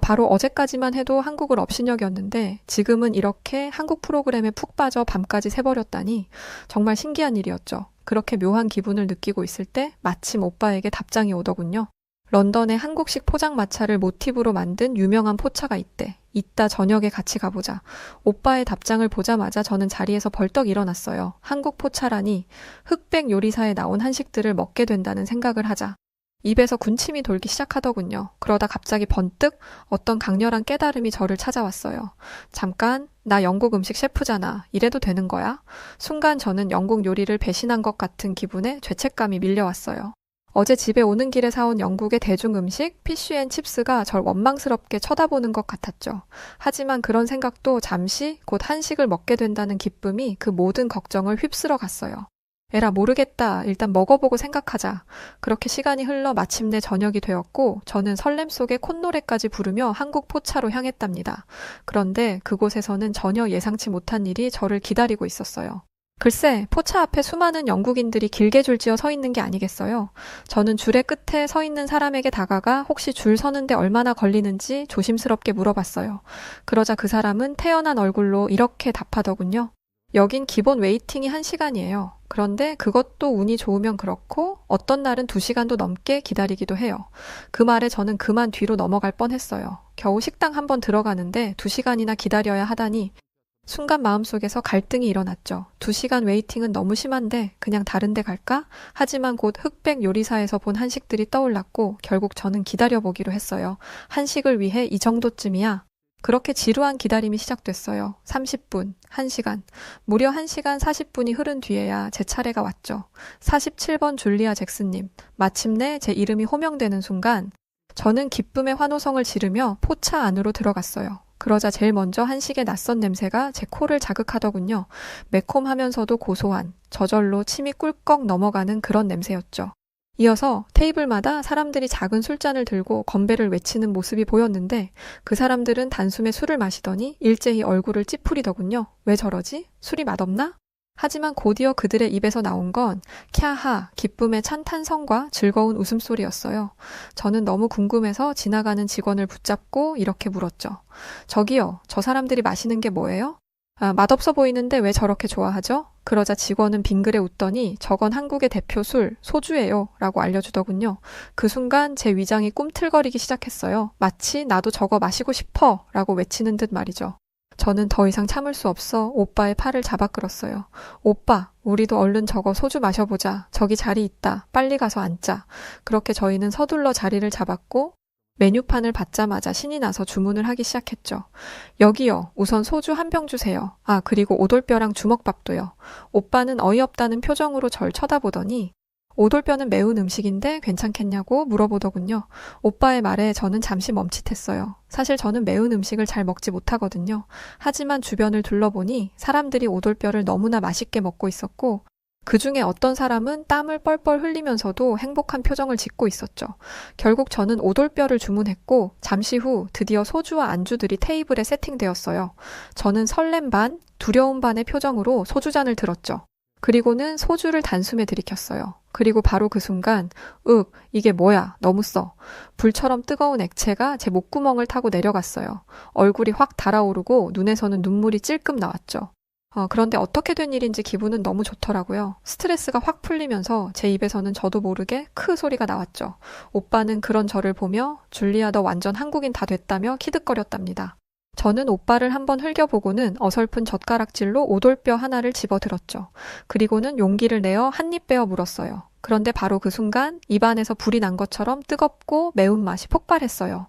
바로 어제까지만 해도 한국을 업신여겼는데 지금은 이렇게 한국 프로그램에 푹 빠져 밤까지 새버렸다니 정말 신기한 일이었죠. 그렇게 묘한 기분을 느끼고 있을 때 마침 오빠에게 답장이 오더군요. 런던에 한국식 포장마차를 모티브로 만든 유명한 포차가 있대. 이따 저녁에 같이 가보자. 오빠의 답장을 보자마자 저는 자리에서 벌떡 일어났어요. 한국 포차라니 흑백 요리사에 나온 한식들을 먹게 된다는 생각을 하자. 입에서 군침이 돌기 시작하더군요. 그러다 갑자기 번뜩 어떤 강렬한 깨달음이 저를 찾아왔어요. 잠깐, 나 영국 음식 셰프잖아. 이래도 되는 거야? 순간 저는 영국 요리를 배신한 것 같은 기분에 죄책감이 밀려왔어요. 어제 집에 오는 길에 사온 영국의 대중 음식 피쉬앤칩스가 절 원망스럽게 쳐다보는 것 같았죠. 하지만 그런 생각도 잠시 곧 한식을 먹게 된다는 기쁨이 그 모든 걱정을 휩쓸어 갔어요. 에라 모르겠다. 일단 먹어보고 생각하자. 그렇게 시간이 흘러 마침내 저녁이 되었고 저는 설렘 속에 콧노래까지 부르며 한국 포차로 향했답니다. 그런데 그곳에서는 전혀 예상치 못한 일이 저를 기다리고 있었어요. 글쎄, 포차 앞에 수많은 영국인들이 길게 줄지어 서 있는 게 아니겠어요? 저는 줄의 끝에 서 있는 사람에게 다가가 혹시 줄 서는데 얼마나 걸리는지 조심스럽게 물어봤어요. 그러자 그 사람은 태연한 얼굴로 이렇게 답하더군요. 여긴 기본 웨이팅이 1시간이에요. 그런데 그것도 운이 좋으면 그렇고 어떤 날은 2시간도 넘게 기다리기도 해요. 그 말에 저는 그만 뒤로 넘어갈 뻔했어요. 겨우 식당 한번 들어가는데 2시간이나 기다려야 하다니 순간 마음속에서 갈등이 일어났죠. 2시간 웨이팅은 너무 심한데 그냥 다른 데 갈까? 하지만 곧 흑백 요리사에서 본 한식들이 떠올랐고 결국 저는 기다려보기로 했어요. 한식을 위해 이 정도쯤이야. 그렇게 지루한 기다림이 시작됐어요. 30분, 1시간, 무려 1시간 40분이 흐른 뒤에야 제 차례가 왔죠. 47번 줄리아 잭슨님, 마침내 제 이름이 호명되는 순간 저는 기쁨의 환호성을 지르며 포차 안으로 들어갔어요. 그러자 제일 먼저 한식의 낯선 냄새가 제 코를 자극하더군요. 매콤하면서도 고소한, 저절로 침이 꿀꺽 넘어가는 그런 냄새였죠. 이어서 테이블마다 사람들이 작은 술잔을 들고 건배를 외치는 모습이 보였는데 그 사람들은 단숨에 술을 마시더니 일제히 얼굴을 찌푸리더군요. 왜 저러지? 술이 맛없나? 하지만 곧이어 그들의 입에서 나온 건 캬하, 기쁨의 찬탄성과 즐거운 웃음소리였어요. 저는 너무 궁금해서 지나가는 직원을 붙잡고 이렇게 물었죠. 저기요, 저 사람들이 마시는 게 뭐예요? 맛없어 보이는데 왜 저렇게 좋아하죠? 그러자 직원은 빙그레 웃더니 저건 한국의 대표 술, 소주예요 라고 알려주더군요. 그 순간 제 위장이 꿈틀거리기 시작했어요. 마치 나도 저거 마시고 싶어 라고 외치는 듯 말이죠. 저는 더 이상 참을 수 없어 오빠의 팔을 잡아 끌었어요. 오빠, 우리도 얼른 저거 소주 마셔보자. 저기 자리 있다. 빨리 가서 앉자. 그렇게 저희는 서둘러 자리를 잡았고 메뉴판을 받자마자 신이 나서 주문을 하기 시작했죠. 여기요. 우선 소주 1병 주세요. 그리고 오돌뼈랑 주먹밥도요. 오빠는 어이없다는 표정으로 절 쳐다보더니 오돌뼈는 매운 음식인데 괜찮겠냐고 물어보더군요. 오빠의 말에 저는 잠시 멈칫했어요. 사실 저는 매운 음식을 잘 먹지 못하거든요. 하지만 주변을 둘러보니 사람들이 오돌뼈를 너무나 맛있게 먹고 있었고 그 중에 어떤 사람은 땀을 뻘뻘 흘리면서도 행복한 표정을 짓고 있었죠. 결국 저는 오돌뼈를 주문했고 잠시 후 드디어 소주와 안주들이 테이블에 세팅되었어요. 저는 설렘 반, 두려움 반의 표정으로 소주잔을 들었죠. 그리고는 소주를 단숨에 들이켰어요. 그리고 바로 그 순간 이게 뭐야? 너무 써. 불처럼 뜨거운 액체가 제 목구멍을 타고 내려갔어요. 얼굴이 확 달아오르고 눈에서는 눈물이 찔끔 나왔죠. 그런데 어떻게 된 일인지 기분은 너무 좋더라고요. 스트레스가 확 풀리면서 제 입에서는 저도 모르게 크 소리가 나왔죠. 오빠는 그런 저를 보며 줄리아 너 완전 한국인 다 됐다며 키득거렸답니다. 저는 오빠를 한번 흘겨보고는 어설픈 젓가락질로 오돌뼈 하나를 집어들었죠. 그리고는 용기를 내어 한 입 베어 물었어요. 그런데 바로 그 순간 입안에서 불이 난 것처럼 뜨겁고 매운맛이 폭발했어요.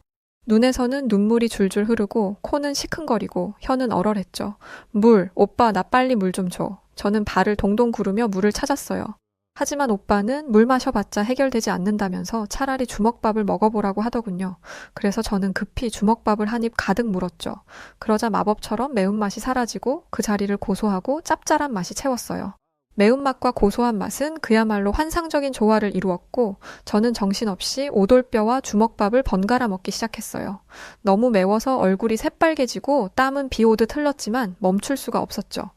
눈에서는 눈물이 줄줄 흐르고 코는 시큰거리고 혀는 얼얼했죠. 물, 오빠 나 빨리 물 좀 줘. 저는 발을 동동 구르며 물을 찾았어요. 하지만 오빠는 물 마셔봤자 해결되지 않는다면서 차라리 주먹밥을 먹어보라고 하더군요. 그래서 저는 급히 주먹밥을 한 입 가득 물었죠. 그러자 마법처럼 매운맛이 사라지고 그 자리를 고소하고 짭짤한 맛이 채웠어요. 매운맛과 고소한 맛은 그야말로 환상적인 조화를 이루었고 저는 정신없이 오돌뼈와 주먹밥을 번갈아 먹기 시작했어요. 너무 매워서 얼굴이 새빨개지고 땀은 비 오듯 흘렀지만 멈출 수가 없었죠.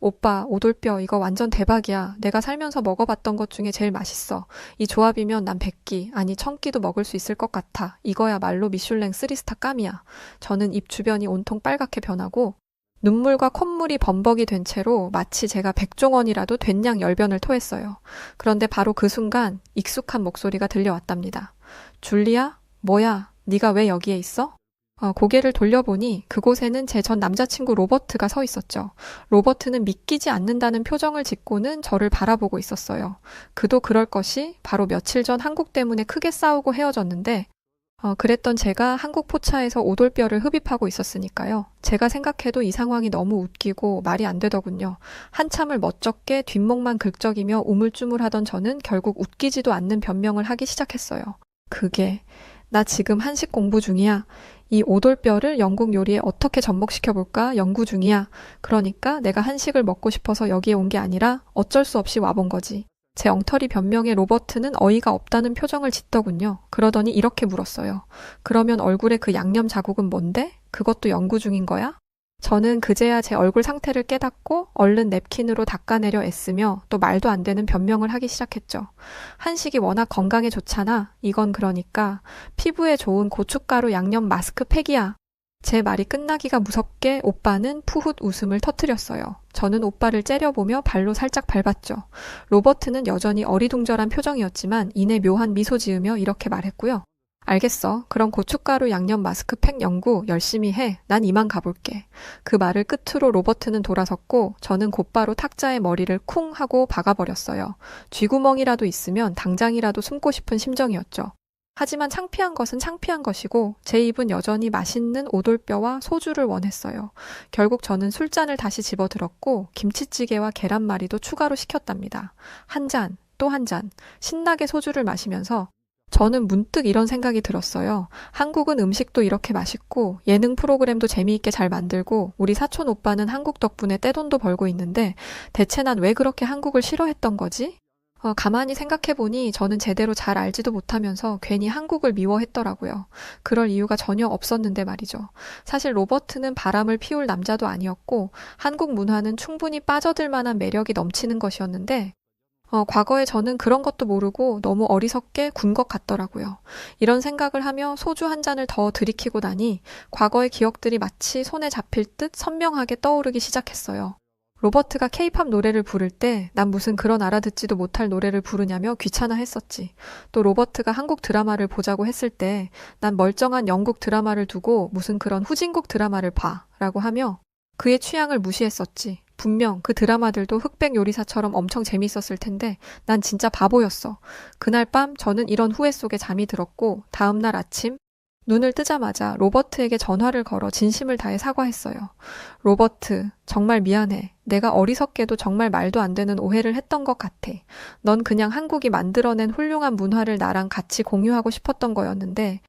오빠, 오돌뼈 이거 완전 대박이야. 내가 살면서 먹어봤던 것 중에 제일 맛있어. 이 조합이면 난 100끼, 아니 1000끼도 먹을 수 있을 것 같아. 이거야말로 미슐랭 3스타 깜이야. 저는 입 주변이 온통 빨갛게 변하고 눈물과 콧물이 범벅이 된 채로 마치 제가 백종원이라도 된 양 열변을 토했어요. 그런데 바로 그 순간 익숙한 목소리가 들려왔답니다. 줄리아? 뭐야? 네가 왜 여기에 있어? 고개를 돌려보니 그곳에는 제 전 남자친구 로버트가 서 있었죠. 로버트는 믿기지 않는다는 표정을 짓고는 저를 바라보고 있었어요. 그도 그럴 것이 바로 며칠 전 한국 때문에 크게 싸우고 헤어졌는데 그랬던 제가 한국 포차에서 오돌뼈를 흡입하고 있었으니까요. 제가 생각해도 이 상황이 너무 웃기고 말이 안 되더군요. 한참을 멋쩍게 뒷목만 긁적이며 우물쭈물하던 저는 결국 웃기지도 않는 변명을 하기 시작했어요. 그게 나 지금 한식 공부 중이야. 이 오돌뼈를 영국 요리에 어떻게 접목시켜볼까 연구 중이야. 그러니까 내가 한식을 먹고 싶어서 여기에 온 게 아니라 어쩔 수 없이 와본 거지. 제 엉터리 변명에 로버트는 어이가 없다는 표정을 짓더군요. 그러더니 이렇게 물었어요. 그러면 얼굴에 그 양념 자국은 뭔데? 그것도 연구 중인 거야? 저는 그제야 제 얼굴 상태를 깨닫고 얼른 냅킨으로 닦아내려 애쓰며 또 말도 안 되는 변명을 하기 시작했죠. 한식이 워낙 건강에 좋잖아. 이건 그러니까 피부에 좋은 고춧가루 양념 마스크팩이야. 제 말이 끝나기가 무섭게 오빠는 푸훗 웃음을 터뜨렸어요. 저는 오빠를 째려보며 발로 살짝 밟았죠. 로버트는 여전히 어리둥절한 표정이었지만 이내 묘한 미소 지으며 이렇게 말했고요. 알겠어. 그럼 고춧가루 양념 마스크팩 연구 열심히 해. 난 이만 가볼게. 그 말을 끝으로 로버트는 돌아섰고 저는 곧바로 탁자에 머리를 쿵 하고 박아버렸어요. 쥐구멍이라도 있으면 당장이라도 숨고 싶은 심정이었죠. 하지만 창피한 것은 창피한 것이고 제 입은 여전히 맛있는 오돌뼈와 소주를 원했어요. 결국 저는 술잔을 다시 집어들었고 김치찌개와 계란말이도 추가로 시켰답니다. 한 잔, 또 한 잔, 신나게 소주를 마시면서 저는 문득 이런 생각이 들었어요. 한국은 음식도 이렇게 맛있고 예능 프로그램도 재미있게 잘 만들고 우리 사촌 오빠는 한국 덕분에 떼돈도 벌고 있는데 대체 난 왜 그렇게 한국을 싫어했던 거지? 가만히 생각해보니 저는 제대로 잘 알지도 못하면서 괜히 한국을 미워했더라고요. 그럴 이유가 전혀 없었는데 말이죠. 사실 로버트는 바람을 피울 남자도 아니었고 한국 문화는 충분히 빠져들 만한 매력이 넘치는 것이었는데 과거에 저는 그런 것도 모르고 너무 어리석게 군 것 같더라고요. 이런 생각을 하며 소주 한 잔을 더 들이키고 나니 과거의 기억들이 마치 손에 잡힐 듯 선명하게 떠오르기 시작했어요. 로버트가 케이팝 노래를 부를 때 난 무슨 그런 알아듣지도 못할 노래를 부르냐며 귀찮아 했었지. 또 로버트가 한국 드라마를 보자고 했을 때 난 멀쩡한 영국 드라마를 두고 무슨 그런 후진국 드라마를 봐 라고 하며 그의 취향을 무시했었지. 분명 그 드라마들도 흑백 요리사처럼 엄청 재밌었을 텐데 난 진짜 바보였어. 그날 밤 저는 이런 후회 속에 잠이 들었고 다음날 아침 눈을 뜨자마자 로버트에게 전화를 걸어 진심을 다해 사과했어요. 로버트, 정말 미안해. 내가 어리석게도 정말 말도 안 되는 오해를 했던 것 같아. 넌 그냥 한국이 만들어낸 훌륭한 문화를 나랑 같이 공유하고 싶었던 거였는데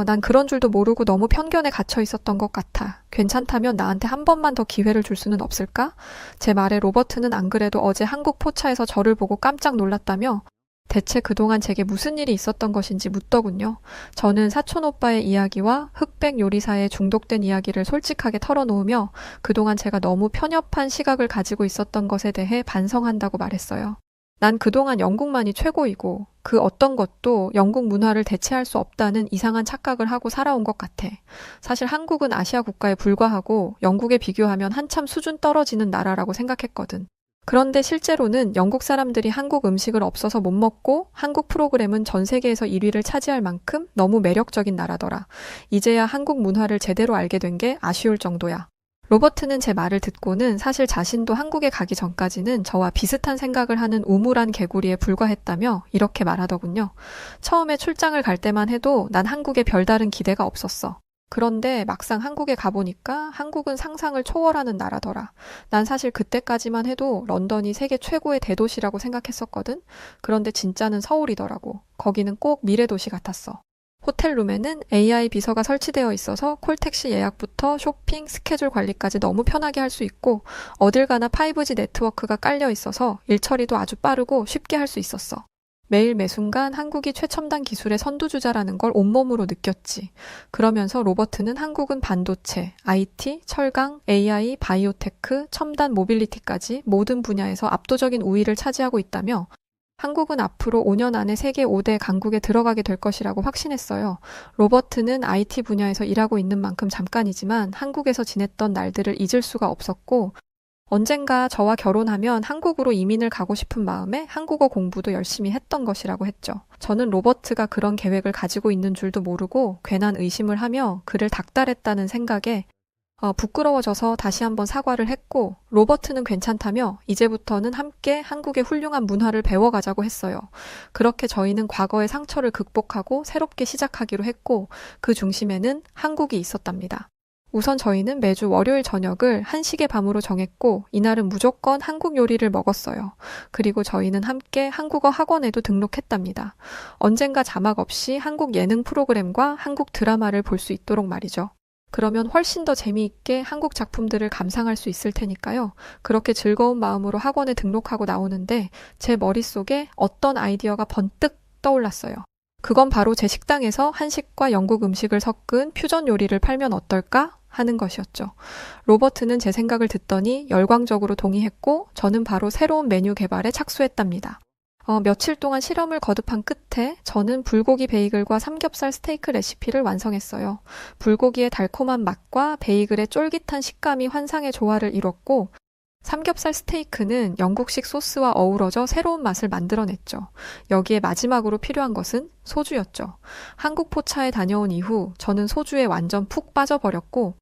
난 그런 줄도 모르고 너무 편견에 갇혀 있었던 것 같아. 괜찮다면 나한테 한 번만 더 기회를 줄 수는 없을까? 제 말에 로버트는 안 그래도 어제 한국 포차에서 저를 보고 깜짝 놀랐다며 대체 그동안 제게 무슨 일이 있었던 것인지 묻더군요. 저는 사촌 오빠의 이야기와 흑백 요리사에 중독된 이야기를 솔직하게 털어놓으며 그동안 제가 너무 편협한 시각을 가지고 있었던 것에 대해 반성한다고 말했어요. 난 그동안 영국만이 최고이고 그 어떤 것도 영국 문화를 대체할 수 없다는 이상한 착각을 하고 살아온 것 같아. 사실 한국은 아시아 국가에 불과하고 영국에 비교하면 한참 수준 떨어지는 나라라고 생각했거든. 그런데 실제로는 영국 사람들이 한국 음식을 없어서 못 먹고 한국 프로그램은 전 세계에서 1위를 차지할 만큼 너무 매력적인 나라더라. 이제야 한국 문화를 제대로 알게 된 게 아쉬울 정도야. 로버트는 제 말을 듣고는 사실 자신도 한국에 가기 전까지는 저와 비슷한 생각을 하는 우물안 개구리에 불과했다며 이렇게 말하더군요. 처음에 출장을 갈 때만 해도 난 한국에 별다른 기대가 없었어. 그런데 막상 한국에 가보니까 한국은 상상을 초월하는 나라더라. 난 사실 그때까지만 해도 런던이 세계 최고의 대도시라고 생각했었거든. 그런데 진짜는 서울이더라고. 거기는 꼭 미래도시 같았어. 호텔룸에는 AI 비서가 설치되어 있어서 콜택시 예약부터 쇼핑, 스케줄 관리까지 너무 편하게 할 수 있고 어딜 가나 5G 네트워크가 깔려 있어서 일 처리도 아주 빠르고 쉽게 할 수 있었어. 매일 매순간 한국이 최첨단 기술의 선두주자라는 걸 온몸으로 느꼈지. 그러면서 로버트는 한국은 반도체, IT, 철강, AI, 바이오테크, 첨단 모빌리티까지 모든 분야에서 압도적인 우위를 차지하고 있다며 한국은 앞으로 5년 안에 세계 5대 강국에 들어가게 될 것이라고 확신했어요. 로버트는 IT 분야에서 일하고 있는 만큼 잠깐이지만 한국에서 지냈던 날들을 잊을 수가 없었고, 언젠가 저와 결혼하면 한국으로 이민을 가고 싶은 마음에 한국어 공부도 열심히 했던 것이라고 했죠. 저는 로버트가 그런 계획을 가지고 있는 줄도 모르고 괜한 의심을 하며 그를 닥달했다는 생각에 부끄러워져서 다시 한번 사과를 했고, 로버트는 괜찮다며 이제부터는 함께 한국의 훌륭한 문화를 배워가자고 했어요. 그렇게 저희는 과거의 상처를 극복하고 새롭게 시작하기로 했고, 그 중심에는 한국이 있었답니다. 우선 저희는 매주 월요일 저녁을 한식의 밤으로 정했고, 이날은 무조건 한국 요리를 먹었어요. 그리고 저희는 함께 한국어 학원에도 등록했답니다. 언젠가 자막 없이 한국 예능 프로그램과 한국 드라마를 볼 수 있도록 말이죠. 그러면 훨씬 더 재미있게 한국 작품들을 감상할 수 있을 테니까요. 그렇게 즐거운 마음으로 학원에 등록하고 나오는데 제 머릿속에 어떤 아이디어가 번뜩 떠올랐어요. 그건 바로 제 식당에서 한식과 영국 음식을 섞은 퓨전 요리를 팔면 어떨까 하는 것이었죠. 로버트는 제 생각을 듣더니 열광적으로 동의했고, 저는 바로 새로운 메뉴 개발에 착수했답니다. 며칠 동안 실험을 거듭한 끝에 저는 불고기 베이글과 삼겹살 스테이크 레시피를 완성했어요. 불고기의 달콤한 맛과 베이글의 쫄깃한 식감이 환상의 조화를 이뤘고, 삼겹살 스테이크는 영국식 소스와 어우러져 새로운 맛을 만들어냈죠. 여기에 마지막으로 필요한 것은 소주였죠. 한국 포차에 다녀온 이후 저는 소주에 완전 푹 빠져버렸고,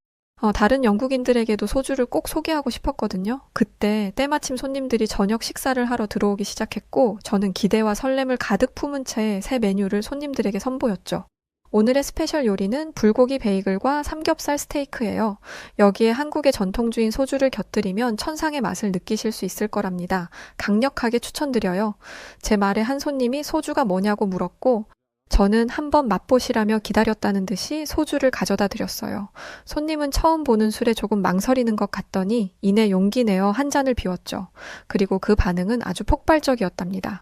다른 영국인들에게도 소주를 꼭 소개하고 싶었거든요. 그때 때마침 손님들이 저녁 식사를 하러 들어오기 시작했고, 저는 기대와 설렘을 가득 품은 채 새 메뉴를 손님들에게 선보였죠. 오늘의 스페셜 요리는 불고기 베이글과 삼겹살 스테이크예요. 여기에 한국의 전통주인 소주를 곁들이면 천상의 맛을 느끼실 수 있을 거랍니다. 강력하게 추천드려요. 제 말에 한 손님이 소주가 뭐냐고 물었고, 저는 한번 맛보시라며 기다렸다는 듯이 소주를 가져다 드렸어요. 손님은 처음 보는 술에 조금 망설이는 것 같더니 이내 용기 내어 한 잔을 비웠죠. 그리고 그 반응은 아주 폭발적이었답니다.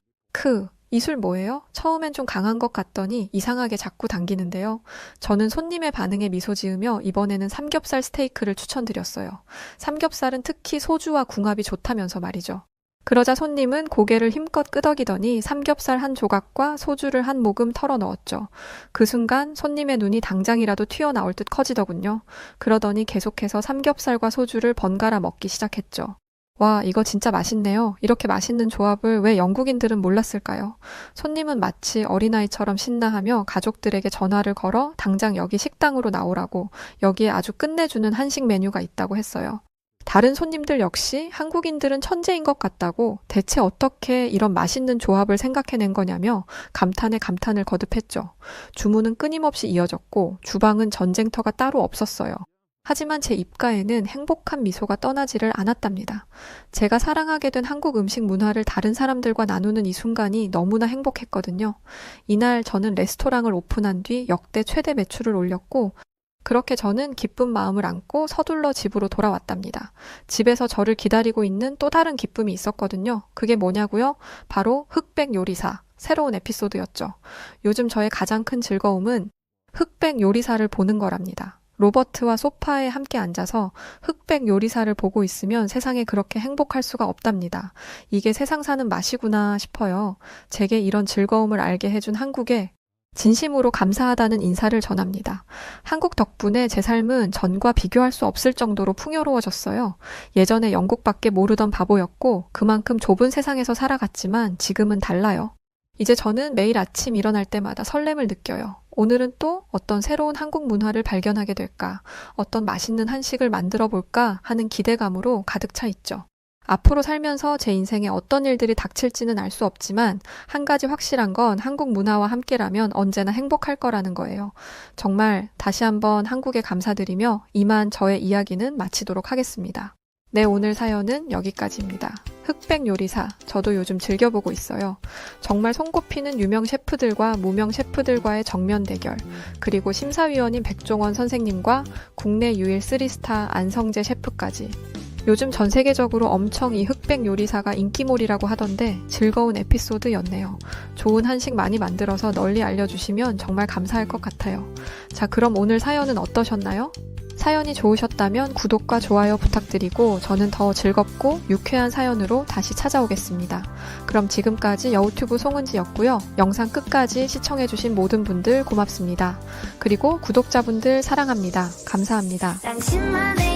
이 술 뭐예요? 처음엔 좀 강한 것 같더니 이상하게 자꾸 당기는데요. 저는 손님의 반응에 미소 지으며 이번에는 삼겹살 스테이크를 추천드렸어요. 삼겹살은 특히 소주와 궁합이 좋다면서 말이죠. 그러자 손님은 고개를 힘껏 끄덕이더니 삼겹살 한 조각과 소주를 한 모금 털어 넣었죠. 그 순간 손님의 눈이 당장이라도 튀어나올 듯 커지더군요. 그러더니 계속해서 삼겹살과 소주를 번갈아 먹기 시작했죠. 와, 이거 진짜 맛있네요. 이렇게 맛있는 조합을 왜 영국인들은 몰랐을까요? 손님은 마치 어린아이처럼 신나하며 가족들에게 전화를 걸어 당장 여기 식당으로 나오라고, 여기에 아주 끝내주는 한식 메뉴가 있다고 했어요. 다른 손님들 역시 한국인들은 천재인 것 같다고, 대체 어떻게 이런 맛있는 조합을 생각해낸 거냐며 감탄에 감탄을 거듭했죠. 주문은 끊임없이 이어졌고 주방은 전쟁터가 따로 없었어요. 하지만 제 입가에는 행복한 미소가 떠나지를 않았답니다. 제가 사랑하게 된 한국 음식 문화를 다른 사람들과 나누는 이 순간이 너무나 행복했거든요. 이날 저는 레스토랑을 오픈한 뒤 역대 최대 매출을 올렸고, 그렇게 저는 기쁜 마음을 안고 서둘러 집으로 돌아왔답니다. 집에서 저를 기다리고 있는 또 다른 기쁨이 있었거든요. 그게 뭐냐고요? 바로 흑백 요리사, 새로운 에피소드였죠. 요즘 저의 가장 큰 즐거움은 흑백 요리사를 보는 거랍니다. 로버트와 소파에 함께 앉아서 흑백 요리사를 보고 있으면 세상에 그렇게 행복할 수가 없답니다. 이게 세상 사는 맛이구나 싶어요. 제게 이런 즐거움을 알게 해준 한국에 진심으로 감사하다는 인사를 전합니다. 한국 덕분에 제 삶은 전과 비교할 수 없을 정도로 풍요로워졌어요. 예전에 영국밖에 모르던 바보였고 그만큼 좁은 세상에서 살아갔지만 지금은 달라요. 이제 저는 매일 아침 일어날 때마다 설렘을 느껴요. 오늘은 또 어떤 새로운 한국 문화를 발견하게 될까, 어떤 맛있는 한식을 만들어 볼까 하는 기대감으로 가득 차 있죠. 앞으로 살면서 제 인생에 어떤 일들이 닥칠지는 알 수 없지만 한 가지 확실한 건 한국 문화와 함께라면 언제나 행복할 거라는 거예요. 정말 다시 한번 한국에 감사드리며 이만 저의 이야기는 마치도록 하겠습니다. 네, 오늘 사연은 여기까지입니다. 흑백 요리사, 저도 요즘 즐겨보고 있어요. 정말 손꼽히는 유명 셰프들과 무명 셰프들과의 정면 대결, 그리고 심사위원인 백종원 선생님과 국내 유일 3스타 안성재 셰프까지. 요즘 전 세계적으로 엄청 이 흑백 요리사가 인기몰이라고 하던데 즐거운 에피소드였네요. 좋은 한식 많이 만들어서 널리 알려주시면 정말 감사할 것 같아요. 자, 그럼 오늘 사연은 어떠셨나요? 사연이 좋으셨다면 구독과 좋아요 부탁드리고 저는 더 즐겁고 유쾌한 사연으로 다시 찾아오겠습니다. 그럼 지금까지 여우튜브 송은지였고요. 영상 끝까지 시청해주신 모든 분들 고맙습니다. 그리고 구독자분들 사랑합니다. 감사합니다. 당신만의